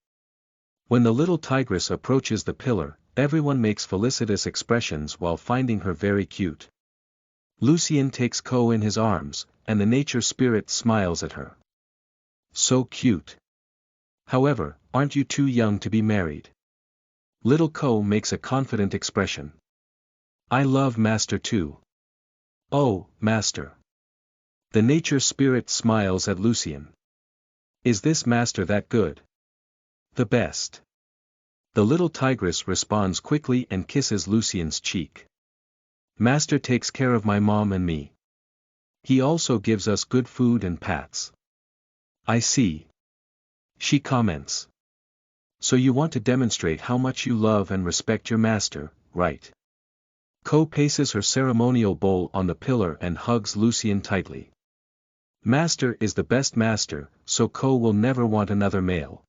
When the little tigress approaches the pillar, everyone makes felicitous expressions while finding her very cute. Lucien takes Ko in his arms, and the nature spirit smiles at her. So cute. However, aren't you too young to be married? Little Ko makes a confident expression. I love Master too. Oh, Master. The nature spirit smiles at Lucien. Is this Master that good? The best. The little tigress responds quickly and kisses Lucien's cheek. Master takes care of my mom and me. He also gives us good food and pats. I see. She comments. So you want to demonstrate how much you love and respect your master, right? Ko paces her ceremonial bowl on the pillar and hugs Lucien tightly. Master is the best master, so Ko will never want another male.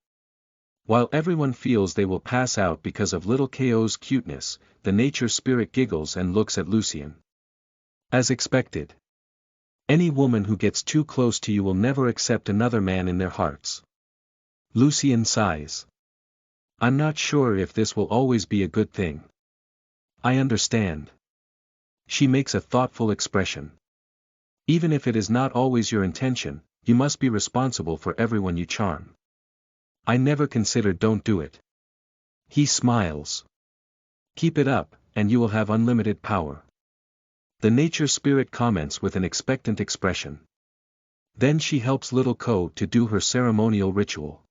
While everyone feels they will pass out because of little Ko's cuteness, the nature spirit giggles and looks at Lucien. As expected. Any woman who gets too close to you will never accept another man in their hearts. Lucien sighs. I'm not sure if this will always be a good thing. I understand. She makes a thoughtful expression. Even if it is not always your intention, you must be responsible for everyone you charm. I never considered don't do it. He smiles. Keep it up, and you will have unlimited power. The nature spirit comments with an expectant expression. Then she helps little Ko to do her ceremonial ritual.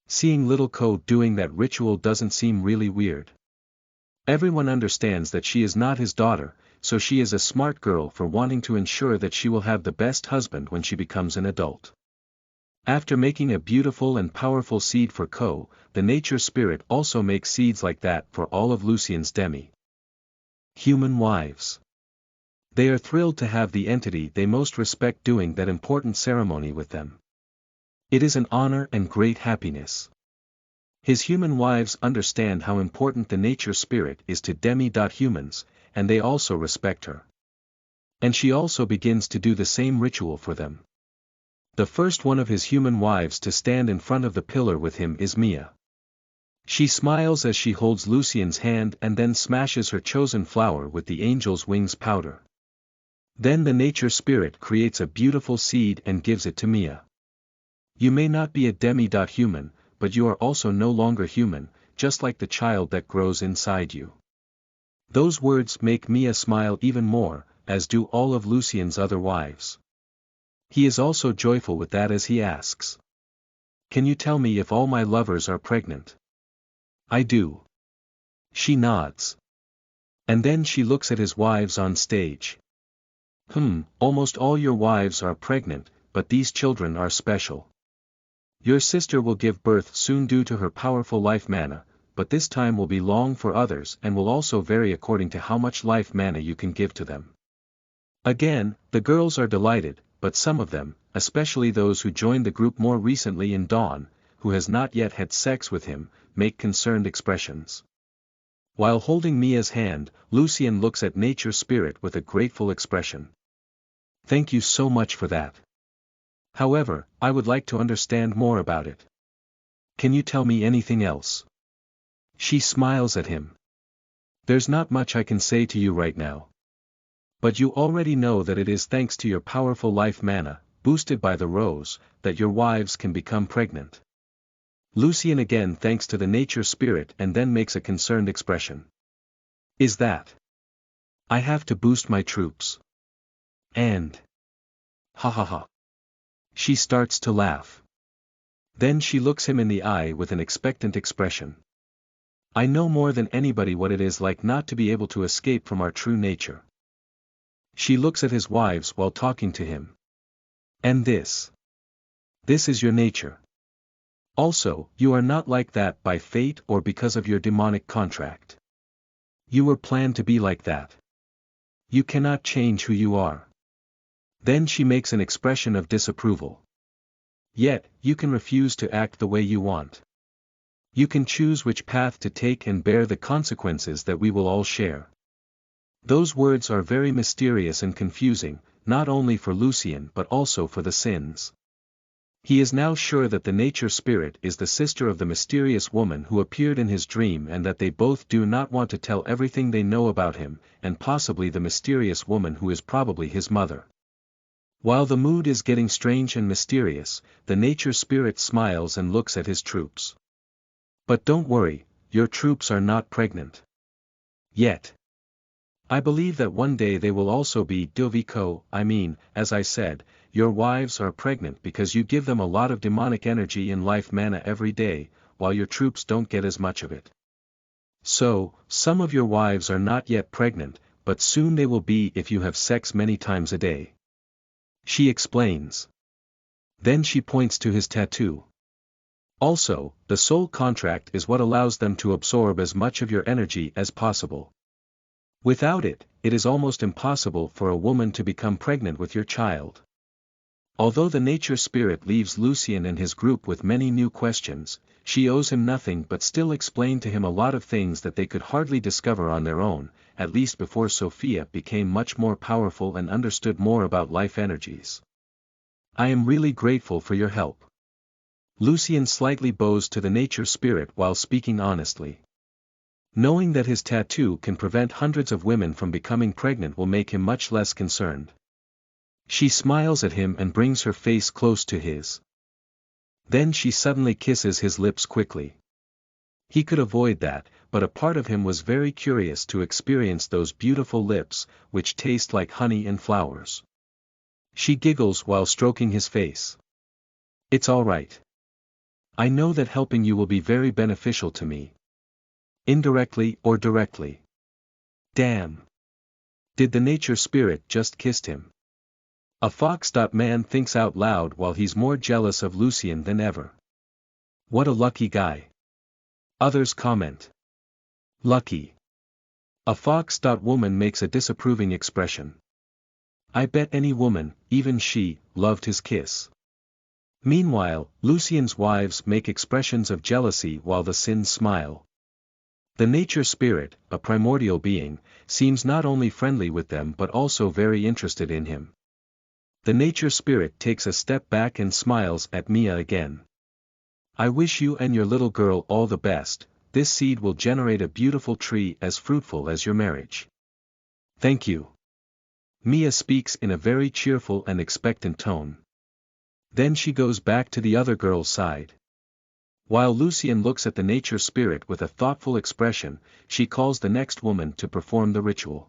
Seeing little Ko doing that ritual doesn't seem really weird. Everyone understands that she is not his daughter, so she is a smart girl for wanting to ensure that she will have the best husband when she becomes an adult. After making a beautiful and powerful seed for Ko, the nature spirit also makes seeds like that for all of Lucien's demi-human wives. They are thrilled to have the entity they most respect doing that important ceremony with them. It is an honor and great happiness. His human wives understand how important the nature spirit is to demi-humans, and they also respect her. And she also begins to do the same ritual for them. The first one of his human wives to stand in front of the pillar with him is Mia. She smiles as she holds Lucien's hand and then smashes her chosen flower with the angel's wings powder. Then the nature spirit creates a beautiful seed and gives it to Mia. You may not be a demi-human, but you are also no longer human, just like the child that grows inside you. Those words make Mia smile even more, as do all of Lucien's other wives. He is also joyful with that as he asks. Can you tell me if all my lovers are pregnant? I do. She nods. And then she looks at his wives on stage. Almost all your wives are pregnant, but these children are special. Your sister will give birth soon due to her powerful life mana, but this time will be long for others and will also vary according to how much life mana you can give to them. Again, the girls are delighted, but some of them, especially those who joined the group more recently in Dawn, who has not yet had sex with him, make concerned expressions. While holding Mia's hand, Lucien looks at nature spirit with a grateful expression. Thank you so much for that. However, I would like to understand more about it. Can you tell me anything else? She smiles at him. There's not much I can say to you right now. But you already know that it is thanks to your powerful life mana, boosted by the rose, that your wives can become pregnant. Lucien again thanks to the nature spirit and then makes a concerned expression. Is that? I have to boost my troops. And. Ha ha ha. She starts to laugh. Then she looks him in the eye with an expectant expression. I know more than anybody what it is like not to be able to escape from our true nature. She looks at his wives while talking to him. And this is your nature. Also, you are not like that by fate or because of your demonic contract. You were planned to be like that. You cannot change who you are. Then she makes an expression of disapproval. Yet, you can refuse to act the way you want. You can choose which path to take and bear the consequences that we will all share. Those words are very mysterious and confusing, not only for Lucien but also for the Sins. He is now sure that the nature spirit is the sister of the mysterious woman who appeared in his dream and that they both do not want to tell everything they know about him, and possibly the mysterious woman who is probably his mother. While the mood is getting strange and mysterious, the nature spirit smiles and looks at his troops. But don't worry, your troops are not pregnant. Yet. I believe that one day they will also be Doviko. As I said, your wives are pregnant because you give them a lot of demonic energy and life mana every day, while your troops don't get as much of it. So, some of your wives are not yet pregnant, but soon they will be if you have sex many times a day. She explains. Then she points to his tattoo. Also, the soul contract is what allows them to absorb as much of your energy as possible. Without it, it is almost impossible for a woman to become pregnant with your child. Although the nature spirit leaves Lucien and his group with many new questions, she owes him nothing but still explain to him a lot of things that they could hardly discover on their own, at least before Sophia became much more powerful and understood more about life energies. I am really grateful for your help. Lucien slightly bows to the nature spirit while speaking honestly. Knowing that his tattoo can prevent hundreds of women from becoming pregnant will make him much less concerned. She smiles at him and brings her face close to his. Then she suddenly kisses his lips quickly. He could avoid that, but a part of him was very curious to experience those beautiful lips, which taste like honey and flowers. She giggles while stroking his face. It's all right. I know that helping you will be very beneficial to me. Indirectly or directly. Damn. Did the nature spirit just kissed him? A fox. Man thinks out loud while he's more jealous of Lucien than ever. What a lucky guy. Others comment. Lucky. A fox. Woman makes a disapproving expression. I bet any woman, even she, loved his kiss. Meanwhile, Lucien's wives make expressions of jealousy while the Sins smile. The nature spirit, a primordial being, seems not only friendly with them but also very interested in him. The nature spirit takes a step back and smiles at Mia again. I wish you and your little girl all the best. This seed will generate a beautiful tree as fruitful as your marriage. Thank you. Mia speaks in a very cheerful and expectant tone. Then she goes back to the other girl's side. While Lucien looks at the nature spirit with a thoughtful expression, she calls the next woman to perform the ritual.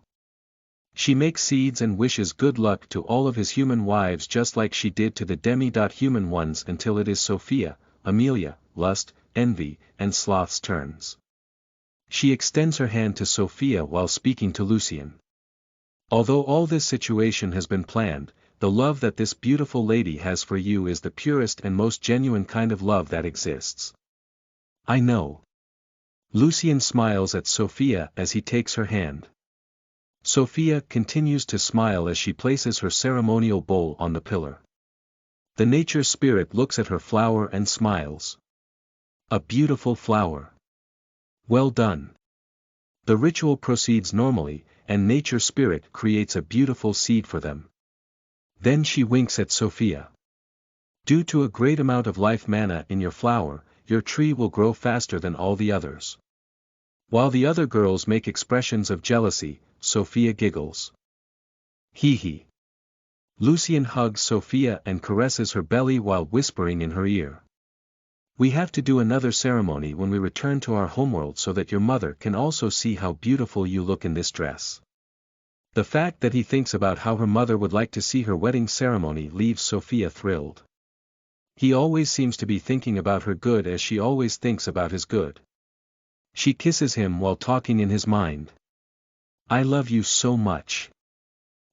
She makes seeds and wishes good luck to all of his human wives just like she did to the demi-human ones until it is Sophia, Amelia, Lust, Envy, and Sloth's turns. She extends her hand to Sophia while speaking to Lucien. Although all this situation has been planned, the love that this beautiful lady has for you is the purest and most genuine kind of love that exists. I know. Lucien smiles at Sophia as he takes her hand. Sophia continues to smile as she places her ceremonial bowl on the pillar. The nature spirit looks at her flower and smiles. A beautiful flower. Well done. The ritual proceeds normally, and nature spirit creates a beautiful seed for them. Then she winks at Sophia. Due to a great amount of life mana in your flower, your tree will grow faster than all the others. While the other girls make expressions of jealousy, Sophia giggles. Hee hee. Lucien hugs Sophia and caresses her belly while whispering in her ear. We have to do another ceremony when we return to our homeworld so that your mother can also see how beautiful you look in this dress. The fact that he thinks about how her mother would like to see her wedding ceremony leaves Sophia thrilled. He always seems to be thinking about her good as she always thinks about his good. She kisses him while talking in his mind. I love you so much.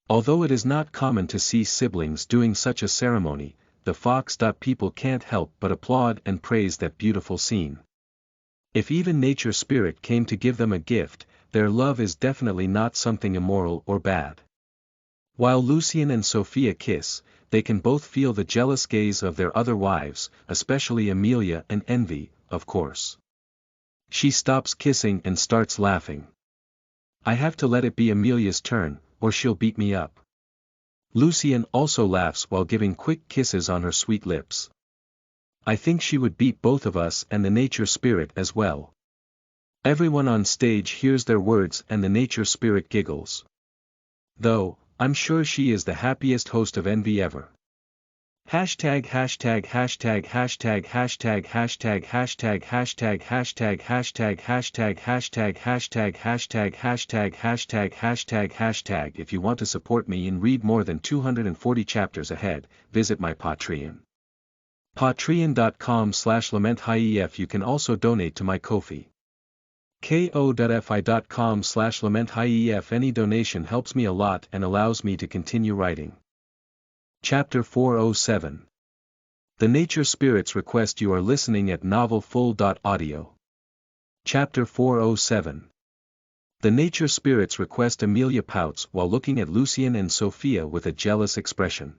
Although it is not common to see siblings doing such a ceremony, the fox. People can't help but applaud and praise that beautiful scene. If even nature spirit came to give them a gift, their love is definitely not something immoral or bad. While Lucien and Sophia kiss, they can both feel the jealous gaze of their other wives, especially Amelia and Envy, of course. She stops kissing and starts laughing. I have to let it be Amelia's turn, or she'll beat me up. Lucien also laughs while giving quick kisses on her sweet lips. I think she would beat both of us and the nature spirit as well. Everyone on stage hears their words and the nature spirit giggles. Though, I'm sure she is the happiest host of Envy ever. Hashtag hashtag hashtag hashtag hashtag hashtag hashtag hashtag hashtag hashtag hashtag hashtag hashtag hashtag hashtag hashtag hashtag hashtag. If you want to support me and read more than 240 chapters ahead, visit my Patreon. Patreon.com/LamentHief. You can also donate to my Ko-fi. ko.fi.com/LamentHief. Any donation helps me a lot and allows me to continue writing. Chapter 407. The Nature Spirits request. You are listening at novelfull.audio. Chapter 407. The Nature Spirits request. Amelia pouts while looking at Lucien and Sophia with a jealous expression.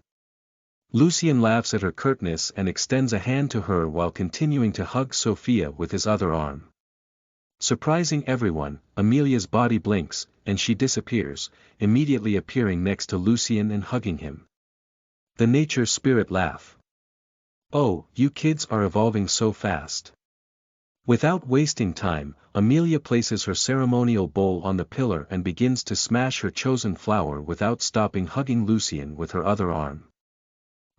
Lucien laughs at her curtness and extends a hand to her while continuing to hug Sophia with his other arm. Surprising everyone, Amelia's body blinks, and she disappears, immediately appearing next to Lucien and hugging him. The nature spirit laugh. Oh, you kids are evolving so fast. Without wasting time, Amelia places her ceremonial bowl on the pillar and begins to smash her chosen flower without stopping, hugging Lucien with her other arm.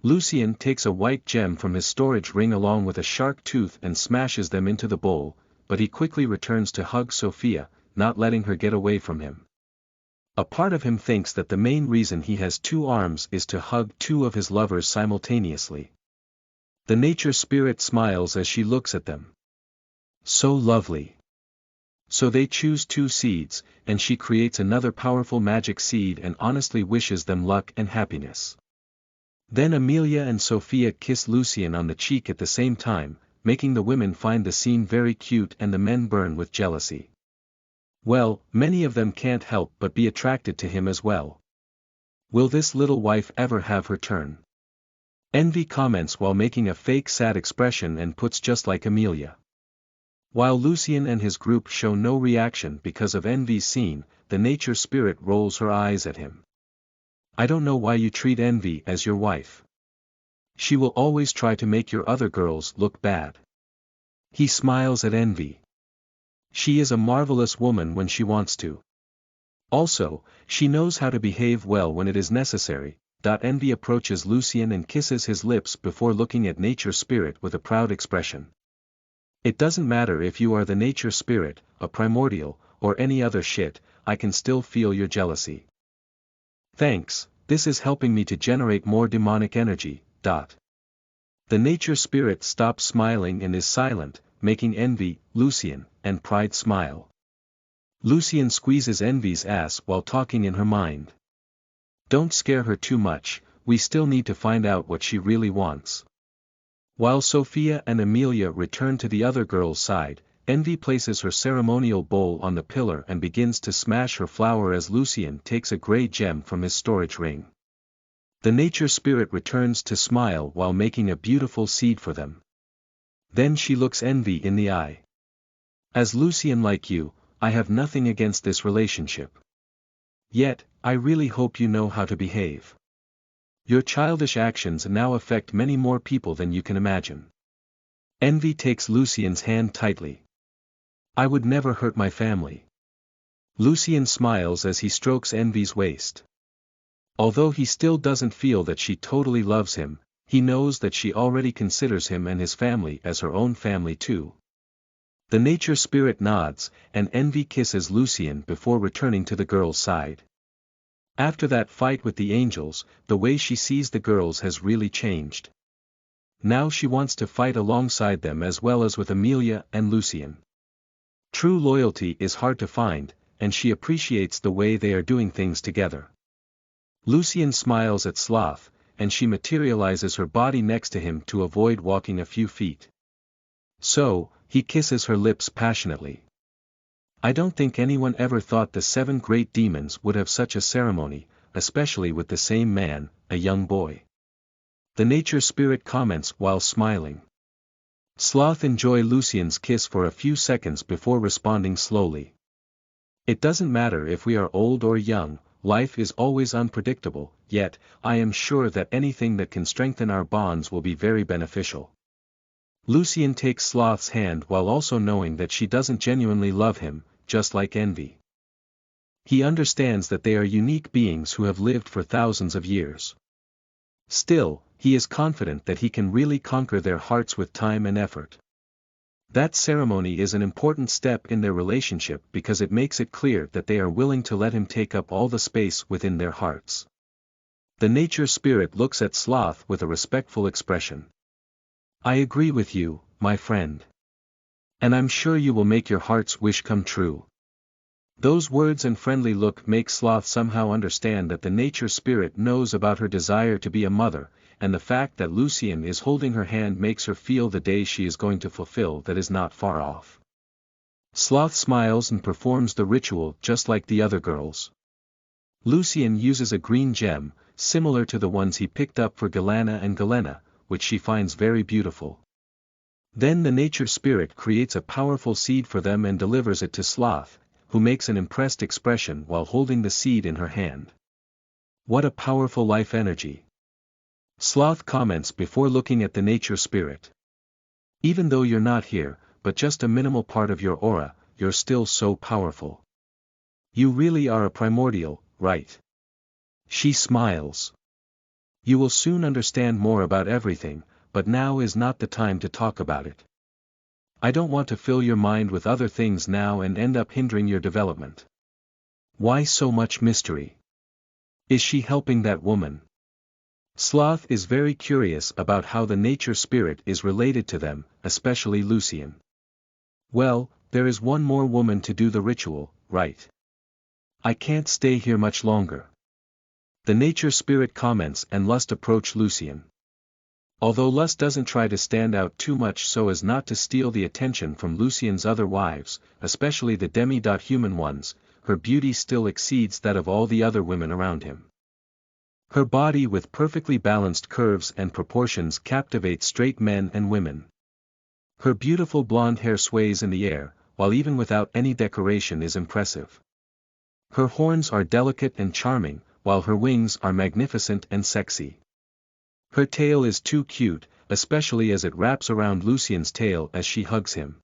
Lucien takes a white gem from his storage ring along with a shark tooth and smashes them into the bowl, but he quickly returns to hug Sophia, not letting her get away from him. A part of him thinks that the main reason he has two arms is to hug two of his lovers simultaneously. The nature spirit smiles as she looks at them. So lovely. So they choose two seeds, and she creates another powerful magic seed and honestly wishes them luck and happiness. Then Amelia and Sophia kiss Lucien on the cheek at the same time, making the women find the scene very cute and the men burn with jealousy. Well, many of them can't help but be attracted to him as well. Will this little wife ever have her turn? Envy comments while making a fake sad expression and puts just like Amelia. While Lucien and his group show no reaction because of Envy's scene, the nature spirit rolls her eyes at him. I don't know why you treat Envy as your wife. She will always try to make your other girls look bad. He smiles at Envy. She is a marvelous woman when she wants to. Also, she knows how to behave well when it is necessary. Envy approaches Lucien and kisses his lips before looking at nature spirit with a proud expression. It doesn't matter if you are the nature spirit, a primordial, or any other shit, I can still feel your jealousy. Thanks, this is helping me to generate more demonic energy. The nature spirit stops smiling and is silent, making Envy, Lucien, and Pride smile. Lucien squeezes Envy's ass while talking in her mind. Don't scare her too much, we still need to find out what she really wants. While Sophia and Amelia return to the other girl's side, Envy places her ceremonial bowl on the pillar and begins to smash her flower as Lucien takes a grey gem from his storage ring. The nature spirit returns to smile while making a beautiful seed for them. Then she looks Envy in the eye. As Lucien, like you, I have nothing against this relationship. Yet, I really hope you know how to behave. Your childish actions now affect many more people than you can imagine. Envy takes Lucien's hand tightly. I would never hurt my family. Lucien smiles as he strokes Envy's waist. Although he still doesn't feel that she totally loves him, he knows that she already considers him and his family as her own family too. The nature spirit nods, and Envy kisses Lucien before returning to the girl's side. After that fight with the angels, the way she sees the girls has really changed. Now she wants to fight alongside them as well as with Amelia and Lucien. True loyalty is hard to find, and she appreciates the way they are doing things together. Lucien smiles at Sloth, and she materializes her body next to him to avoid walking a few feet. So, he kisses her lips passionately. I don't think anyone ever thought the 7 great demons would have such a ceremony, especially with the same man, a young boy. The nature spirit comments while smiling. Sloth enjoys Lucien's kiss for a few seconds before responding slowly. It doesn't matter if we are old or young, life is always unpredictable, yet, I am sure that anything that can strengthen our bonds will be very beneficial. Lucien takes Sloth's hand while also knowing that she doesn't genuinely love him, just like Envy. He understands that they are unique beings who have lived for thousands of years. Still, he is confident that he can really conquer their hearts with time and effort. That ceremony is an important step in their relationship because it makes it clear that they are willing to let him take up all the space within their hearts. The nature spirit looks at Sloth with a respectful expression. I agree with you, my friend. And I'm sure you will make your heart's wish come true. Those words and friendly look make Sloth somehow understand that the nature spirit knows about her desire to be a mother, and the fact that Lucien is holding her hand makes her feel the day she is going to fulfill that is not far off. Sloth smiles and performs the ritual just like the other girls. Lucien uses a green gem, similar to the ones he picked up for Galena and Galena, which she finds very beautiful. Then the nature spirit creates a powerful seed for them and delivers it to Sloth, who makes an impressed expression while holding the seed in her hand. What a powerful life energy. Sloth comments before looking at the nature spirit. Even though you're not here, but just a minimal part of your aura, you're still so powerful. You really are a primordial, right? She smiles. You will soon understand more about everything, but now is not the time to talk about it. I don't want to fill your mind with other things now and end up hindering your development. Why so much mystery? Is she helping that woman? Sloth is very curious about how the nature spirit is related to them, especially Lucian. Well, there is one more woman to do the ritual, right? I can't stay here much longer. The nature spirit comments and Lust approach Lucian. Although Lust doesn't try to stand out too much so as not to steal the attention from Lucian's other wives, especially the demi-human ones, her beauty still exceeds that of all the other women around him. Her body with perfectly balanced curves and proportions captivates straight men and women. Her beautiful blonde hair sways in the air, while even without any decoration is impressive. Her horns are delicate and charming, while her wings are magnificent and sexy. Her tail is too cute, especially as it wraps around Lucian's tail as she hugs him.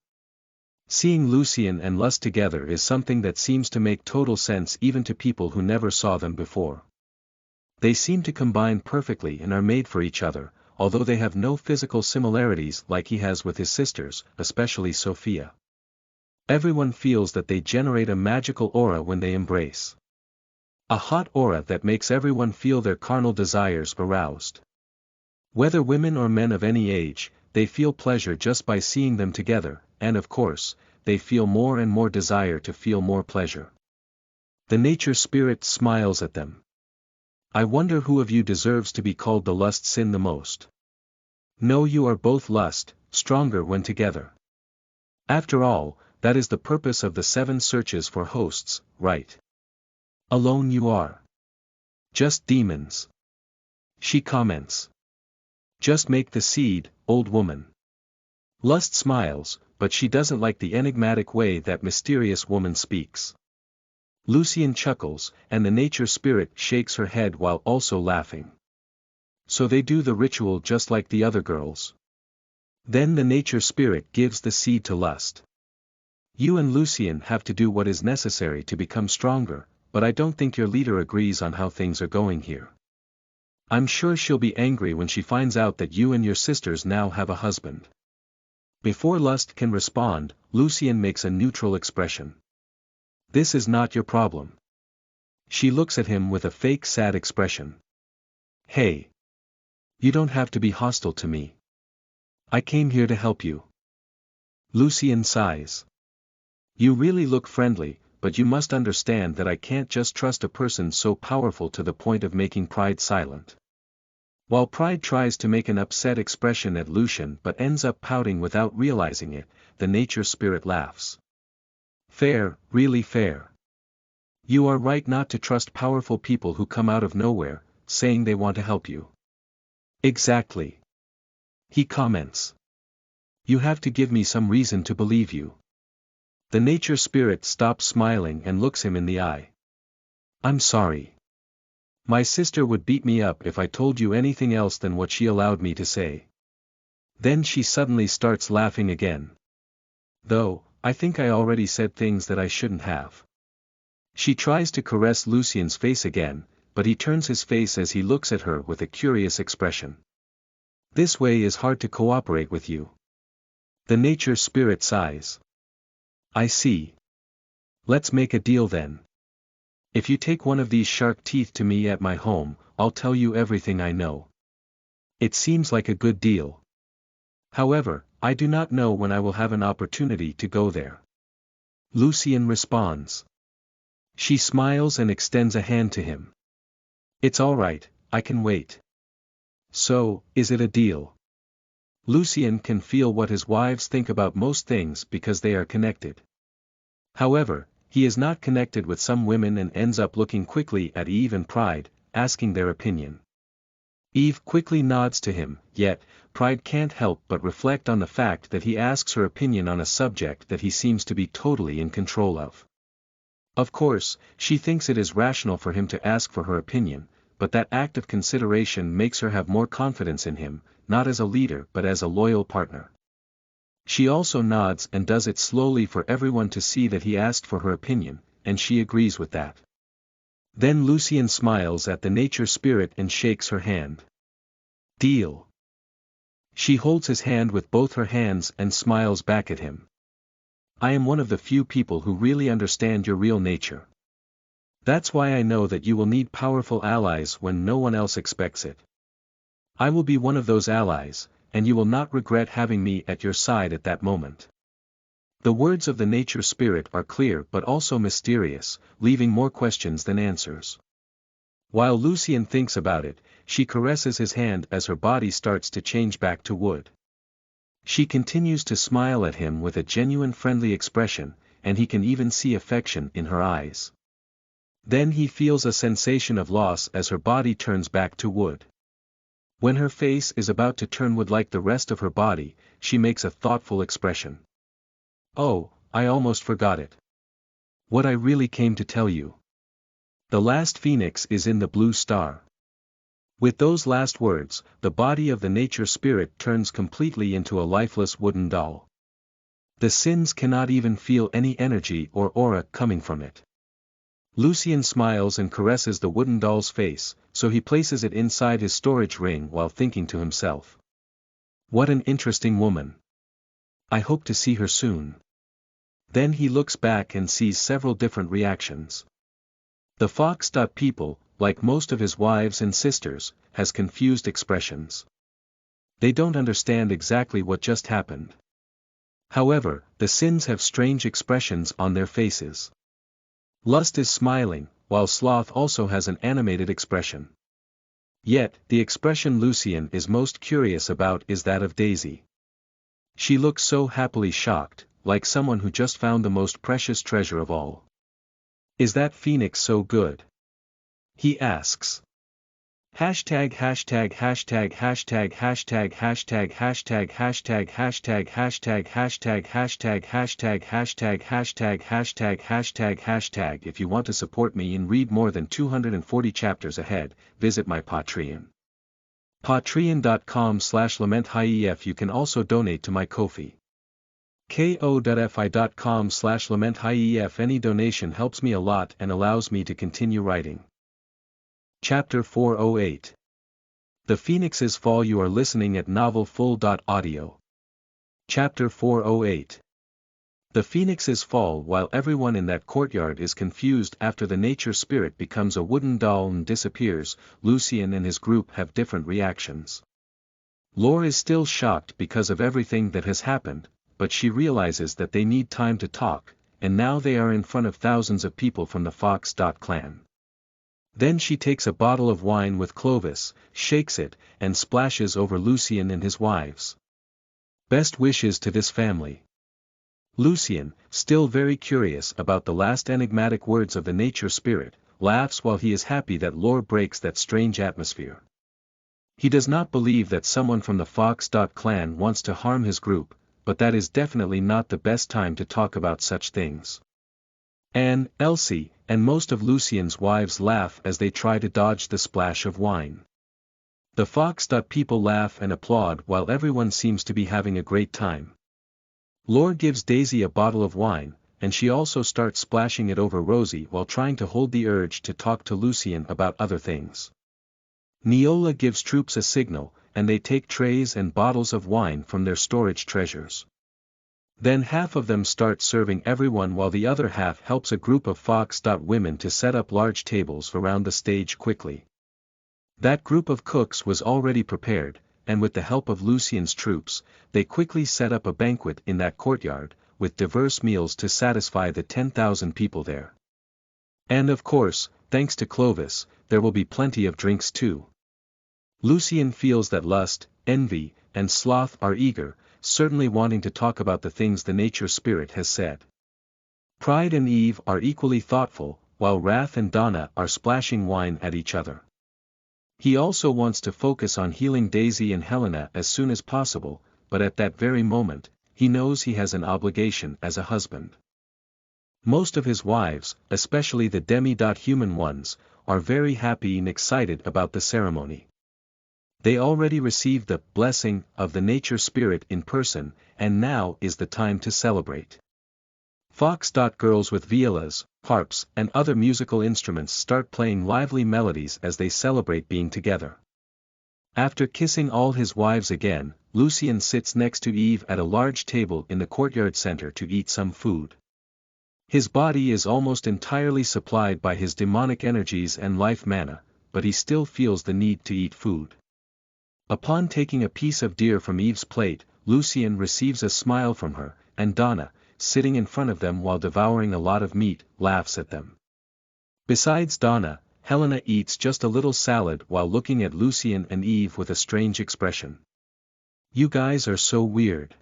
Seeing Lucian and Lust together is something that seems to make total sense even to people who never saw them before. They seem to combine perfectly and are made for each other, although they have no physical similarities like he has with his sisters, especially Sophia. Everyone feels that they generate a magical aura when they embrace. A hot aura that makes everyone feel their carnal desires aroused. Whether women or men of any age, they feel pleasure just by seeing them together, and of course, they feel more and more desire to feel more pleasure. The nature spirit smiles at them. I wonder who of you deserves to be called the lust sin the most. No, you are both lust, stronger when together. After all, that is the purpose of the 7 searches for hosts, right? Alone you are. Just demons. She comments. Just make the seed, old woman. Lust smiles, but she doesn't like the enigmatic way that mysterious woman speaks. Lucian chuckles, and the nature spirit shakes her head while also laughing. So they do the ritual just like the other girls. Then the nature spirit gives the seed to Lust. You and Lucian have to do what is necessary to become stronger, but I don't think your leader agrees on how things are going here. I'm sure she'll be angry when she finds out that you and your sisters now have a husband. Before Lust can respond, Lucian makes a neutral expression. This is not your problem. She looks at him with a fake sad expression. Hey. You don't have to be hostile to me. I came here to help you. Lucian sighs. You really look friendly, but you must understand that I can't just trust a person so powerful to the point of making Pride silent. While Pride tries to make an upset expression at Lucian but ends up pouting without realizing it, the nature spirit laughs. Fair, really fair. You are right not to trust powerful people who come out of nowhere, saying they want to help you. Exactly. He comments. You have to give me some reason to believe you. The nature spirit stops smiling and looks him in the eye. I'm sorry. My sister would beat me up if I told you anything else than what she allowed me to say. Then she suddenly starts laughing again. Though, I think I already said things that I shouldn't have. She tries to caress Lucian's face again, but he turns his face as he looks at her with a curious expression. This way is hard to cooperate with you. The nature spirit sighs. I see. Let's make a deal then. If you take one of these shark teeth to me at my home, I'll tell you everything I know. It seems like a good deal. However, I do not know when I will have an opportunity to go there. Lucian responds. She smiles and extends a hand to him. It's all right, I can wait. So, is it a deal? Lucian can feel what his wives think about most things because they are connected. However, he is not connected with some women and ends up looking quickly at Eve and Pride, asking their opinion. Eve quickly nods to him, yet, Pride can't help but reflect on the fact that he asks her opinion on a subject that he seems to be totally in control of. Of course, she thinks it is rational for him to ask for her opinion, but that act of consideration makes her have more confidence in him, not as a leader but as a loyal partner. She also nods and does it slowly for everyone to see that he asked for her opinion, and she agrees with that. Then Lucian smiles at the nature spirit and shakes her hand. Deal. She holds his hand with both her hands and smiles back at him. I am one of the few people who really understand your real nature. That's why I know that you will need powerful allies when no one else expects it. I will be one of those allies, and you will not regret having me at your side at that moment. The words of the nature spirit are clear but also mysterious, leaving more questions than answers. While Lucien thinks about it, she caresses his hand as her body starts to change back to wood. She continues to smile at him with a genuine friendly expression, and he can even see affection in her eyes. Then he feels a sensation of loss as her body turns back to wood. When her face is about to turn wood like the rest of her body, she makes a thoughtful expression. Oh, I almost forgot it. What I really came to tell you. The last phoenix is in the blue star. With those last words, the body of the nature spirit turns completely into a lifeless wooden doll. The Sins cannot even feel any energy or aura coming from it. Lucien smiles and caresses the wooden doll's face, so he places it inside his storage ring while thinking to himself. What an interesting woman. I hope to see her soon. Then he looks back and sees several different reactions. The Fox. People, like most of his wives and sisters, has confused expressions. They don't understand exactly what just happened. However, the Sins have strange expressions on their faces. Lust is smiling, while Sloth also has an animated expression. Yet, the expression Lucien is most curious about is that of Daisy. She looks so happily shocked, like someone who just found the most precious treasure of all. Is that phoenix so good? He asks. Hashtag hashtag hashtag hashtag hashtag hashtag hashtag hashtag hashtag hashtag hashtag hashtag hashtag hashtag hashtag hashtag hashtag hashtag. If you want to support me and read more than 240 chapters ahead, visit my Patreon. Patreon.com/LamentHief. You can also donate to my Ko-fi. ko.fi.com/LamentHief. Any donation helps me a lot and allows me to continue writing. Chapter 408. The Phoenixes Fall. You are listening at NovelFull.audio. Chapter 408. The Phoenixes fall. While everyone in that courtyard is confused after the nature spirit becomes a wooden doll and disappears, Lucien and his group have different reactions. Lore is still shocked because of everything that has happened, but she realizes that they need time to talk, and now they are in front of thousands of people from the Fox. Clan. Then she takes a bottle of wine with Clovis, shakes it, and splashes over Lucien and his wives. Best wishes to this family. Lucien, still very curious about the last enigmatic words of the nature spirit, laughs while he is happy that Lore breaks that strange atmosphere. He does not believe that someone from the Fox. Clan wants to harm his group, but that is definitely not the best time to talk about such things. Anne, Elsie, and most of Lucien's wives laugh as they try to dodge the splash of wine. The Fox. People laugh and applaud while everyone seems to be having a great time. Lore gives Daisy a bottle of wine, and she also starts splashing it over Rosie while trying to hold the urge to talk to Lucien about other things. Neola gives Troops a signal, and they take trays and bottles of wine from their storage treasures. Then half of them start serving everyone while the other half helps a group of Fox. Women to set up large tables around the stage quickly. That group of cooks was already prepared, and with the help of Lucien's troops, they quickly set up a banquet in that courtyard, with diverse meals to satisfy the 10,000 people there. And of course, thanks to Clovis, there will be plenty of drinks too. Lucien feels that Lust, Envy, and Sloth are eager, certainly wanting to talk about the things the nature spirit has said. Pride and Eve are equally thoughtful, while Wrath and Donna are splashing wine at each other. He also wants to focus on healing Daisy and Helena as soon as possible, but at that very moment, he knows he has an obligation as a husband. Most of his wives, especially the demi-human ones, are very happy and excited about the ceremony. They already received the blessing of the nature spirit in person, and now is the time to celebrate. Fox. Girls with violas, harps, and other musical instruments start playing lively melodies as they celebrate being together. After kissing all his wives again, Lucien sits next to Eve at a large table in the courtyard center to eat some food. His body is almost entirely supplied by his demonic energies and life mana, but he still feels the need to eat food. Upon taking a piece of deer from Eve's plate, Lucien receives a smile from her, and Donna, sitting in front of them while devouring a lot of meat, laughs at them. Besides Donna, Helena eats just a little salad while looking at Lucien and Eve with a strange expression. "You guys are so weird."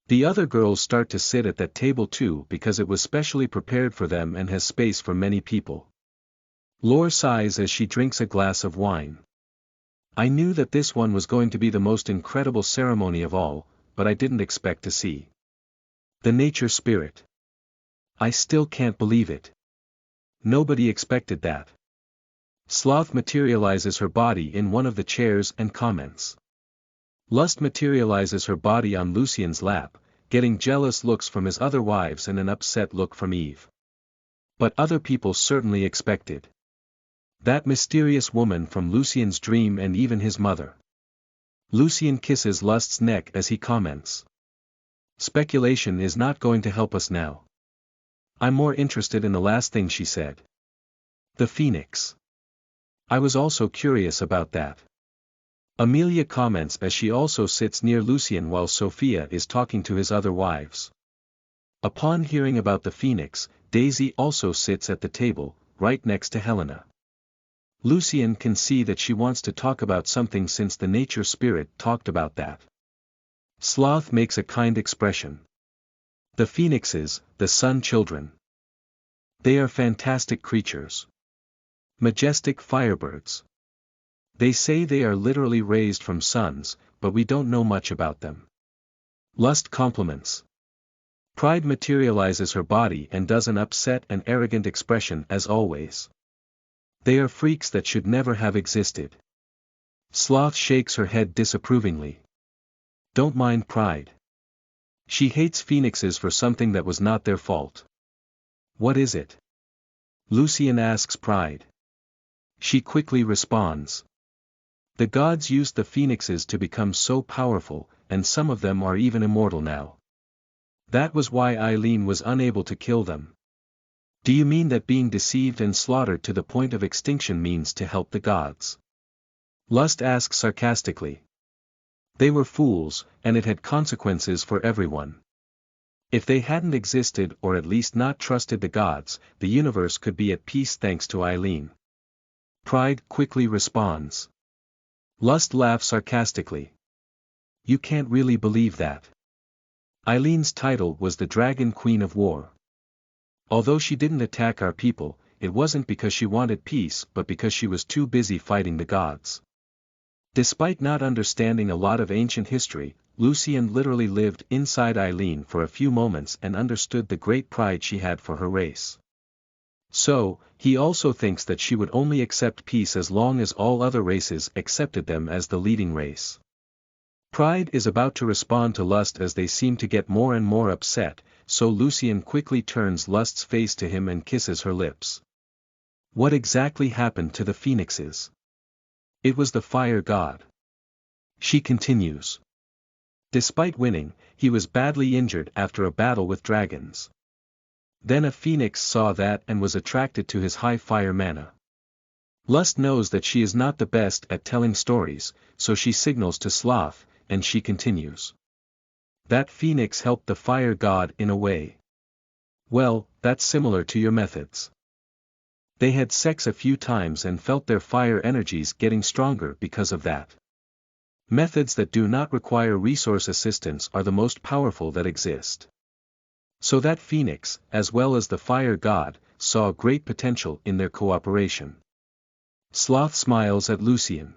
The other girls start to sit at that table too because it was specially prepared for them and has space for many people. Laure sighs as she drinks a glass of wine. "I knew that this one was going to be the most incredible ceremony of all, but I didn't expect to see the nature spirit. I still can't believe it. Nobody expected that." Sloth materializes her body in one of the chairs and comments. Lust materializes her body on Lucien's lap, getting jealous looks from his other wives and an upset look from Eve. But other people certainly expected that mysterious woman from Lucien's dream and even his mother. Lucien kisses Lust's neck as he comments. "Speculation is not going to help us now. I'm more interested in the last thing she said. The phoenix. I was also curious about that." Amelia comments as she also sits near Lucien while Sophia is talking to his other wives. Upon hearing about the phoenix, Daisy also sits at the table, right next to Helena. Lucien can see that she wants to talk about something since the nature spirit talked about that. Sloth makes a kind expression. "The phoenixes, the sun children. They are fantastic creatures. Majestic firebirds. They say they are literally raised from suns, but we don't know much about them." Lust compliments. Pride materializes her body and does an upset and arrogant expression as always. "They are freaks that should never have existed." Sloth shakes her head disapprovingly. "Don't mind Pride. She hates phoenixes for something that was not their fault." "What is it?" Lucien asks Pride. She quickly responds. "The gods used the phoenixes to become so powerful, and some of them are even immortal now. That was why Eileen was unable to kill them." "Do you mean that being deceived and slaughtered to the point of extinction means to help the gods?" Lust asks sarcastically. "They were fools, and it had consequences for everyone. If they hadn't existed or at least not trusted the gods, the universe could be at peace thanks to Eileen." Pride quickly responds. Lust laughs sarcastically. "You can't really believe that. Eileen's title was the Dragon Queen of War. Although she didn't attack our people, it wasn't because she wanted peace but because she was too busy fighting the gods." Despite not understanding a lot of ancient history, Lucien literally lived inside Eileen for a few moments and understood the great pride she had for her race. So, he also thinks that she would only accept peace as long as all other races accepted them as the leading race. Pride is about to respond to Lust as they seem to get more and more upset, so Lucien quickly turns Lust's face to him and kisses her lips. "What exactly happened to the phoenixes?" "It was the fire god." She continues. "Despite winning, he was badly injured after a battle with dragons. Then a phoenix saw that and was attracted to his high fire mana. Lust knows that she is not the best at telling stories, so she signals to Sloth, and she continues. That phoenix helped the fire god in a way. Well, that's similar to your methods. They had sex a few times and felt their fire energies getting stronger because of that. Methods that do not require resource assistance are the most powerful that exist. So that phoenix, as well as the fire god, saw great potential in their cooperation." Sloth smiles at Lucien.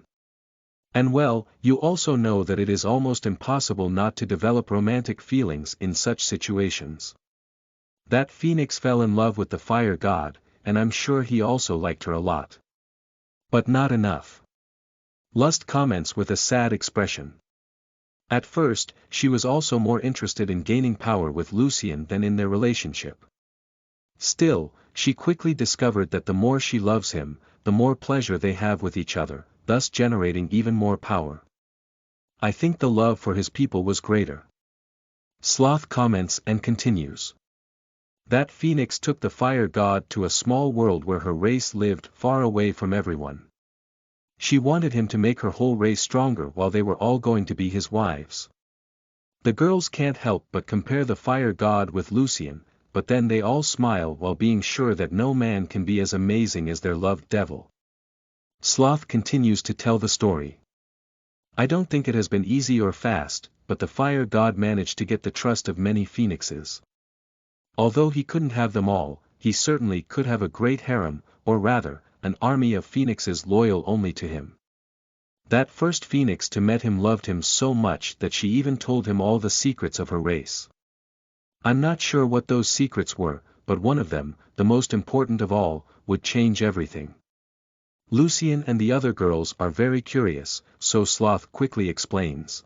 "And well, you also know that it is almost impossible not to develop romantic feelings in such situations. That phoenix fell in love with the fire god, and I'm sure he also liked her a lot. But not enough." Lust comments with a sad expression. At first, she was also more interested in gaining power with Lucien than in their relationship. Still, she quickly discovered that the more she loves him, the more pleasure they have with each other, thus generating even more power. I think the love for his people was greater. Sloth comments and continues. That phoenix took the fire god to a small world where her race lived far away from everyone. She wanted him to make her whole race stronger while they were all going to be his wives. The girls can't help but compare the fire god with Lucian, but then they all smile while being sure that no man can be as amazing as their loved devil. Sloth continues to tell the story. I don't think it has been easy or fast, but the fire god managed to get the trust of many phoenixes. Although he couldn't have them all, he certainly could have a great harem, or rather, an army of phoenixes loyal only to him. That first phoenix to met him loved him so much that she even told him all the secrets of her race. I'm not sure what those secrets were, but one of them, the most important of all, would change everything. Lucian and the other girls are very curious, so Sloth quickly explains.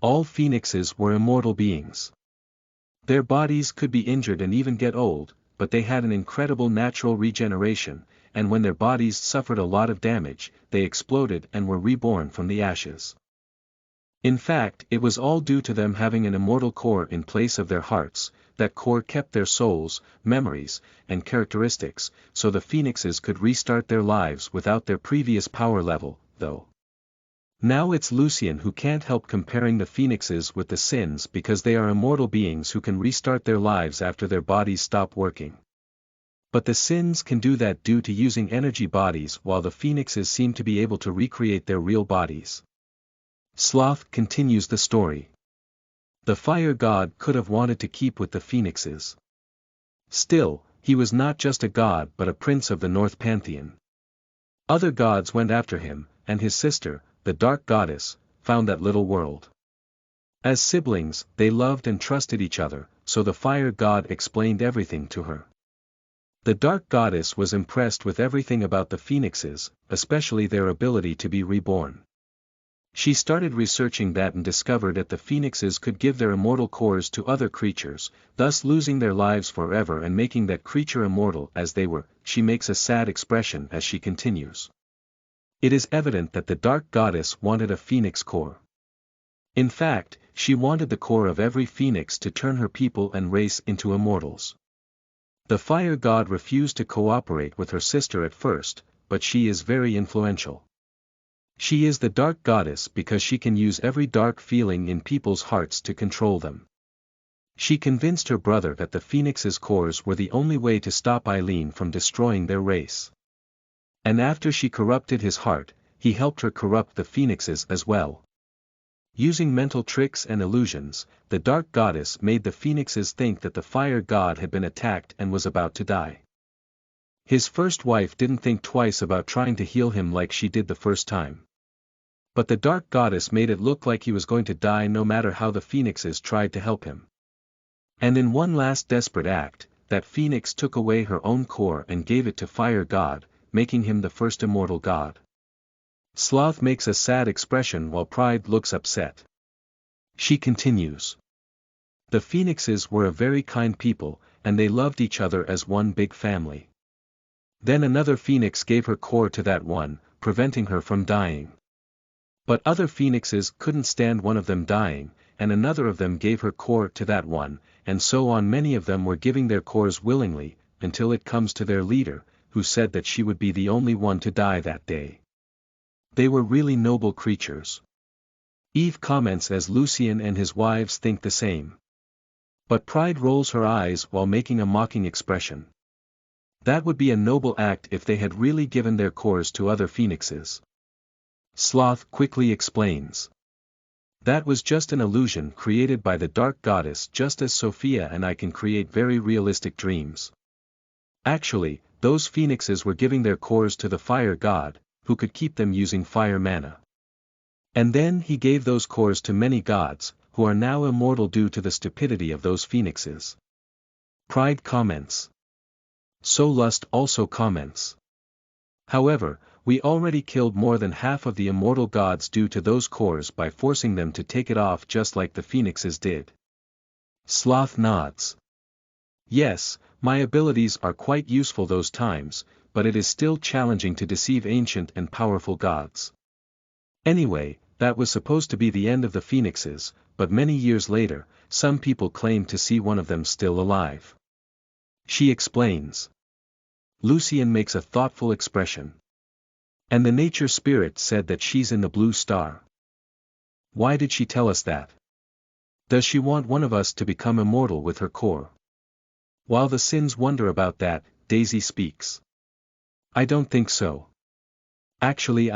All phoenixes were immortal beings. Their bodies could be injured and even get old, but they had an incredible natural regeneration, and when their bodies suffered a lot of damage, they exploded and were reborn from the ashes. In fact, it was all due to them having an immortal core in place of their hearts. That core kept their souls, memories, and characteristics, so the phoenixes could restart their lives without their previous power level, though. Now it's Lucian who can't help comparing the phoenixes with the Sins because they are immortal beings who can restart their lives after their bodies stop working. But the Sins can do that due to using energy bodies while the phoenixes seem to be able to recreate their real bodies. Sloth continues the story. The fire god could have wanted to keep with the phoenixes. Still, he was not just a god but a prince of the North Pantheon. Other gods went after him, and his sister, the dark goddess, found that little world. As siblings, they loved and trusted each other, so the fire god explained everything to her. The dark goddess was impressed with everything about the phoenixes, especially their ability to be reborn. She started researching that and discovered that the phoenixes could give their immortal cores to other creatures, thus losing their lives forever and making that creature immortal as they were. She makes a sad expression as she continues. It is evident that the dark goddess wanted a phoenix core. In fact, she wanted the core of every phoenix to turn her people and race into immortals. The fire god refused to cooperate with her sister at first, but she is very influential. She is the dark goddess because she can use every dark feeling in people's hearts to control them. She convinced her brother that the phoenix's cores were the only way to stop Eileen from destroying their race. And after she corrupted his heart, he helped her corrupt the phoenixes as well. Using mental tricks and illusions, the dark goddess made the phoenixes think that the fire god had been attacked and was about to die. His first wife didn't think twice about trying to heal him like she did the first time. But the dark goddess made it look like he was going to die no matter how the phoenixes tried to help him. And in one last desperate act, that phoenix took away her own core and gave it to fire god, making him the first immortal god. Sloth makes a sad expression while Pride looks upset. She continues. The phoenixes were a very kind people, and they loved each other as one big family. Then another phoenix gave her core to that one, preventing her from dying. But other phoenixes couldn't stand one of them dying, and another of them gave her core to that one, and so on. Many of them were giving their cores willingly, until it comes to their leader, who said that she would be the only one to die that day. They were really noble creatures. Eve comments as Lucian and his wives think the same. But Pride rolls her eyes while making a mocking expression. That would be a noble act if they had really given their cores to other phoenixes. Sloth quickly explains. That was just an illusion created by the dark goddess, just as Sophia and I can create very realistic dreams. Actually, those phoenixes were giving their cores to the fire god, who could keep them using fire mana. And then he gave those cores to many gods, who are now immortal due to the stupidity of those phoenixes. Pride comments. So Lust also comments. However, we already killed more than half of the immortal gods due to those cores by forcing them to take it off just like the phoenixes did. Sloth nods. Yes, my abilities are quite useful those times, but it is still challenging to deceive ancient and powerful gods. Anyway, that was supposed to be the end of the phoenixes, but many years later, some people claim to see one of them still alive. She explains. Lucien makes a thoughtful expression. And the nature spirit said that she's in the blue star. Why did she tell us that? Does she want one of us to become immortal with her core? While the Sins wonder about that, Daisy speaks. I don't think so. Actually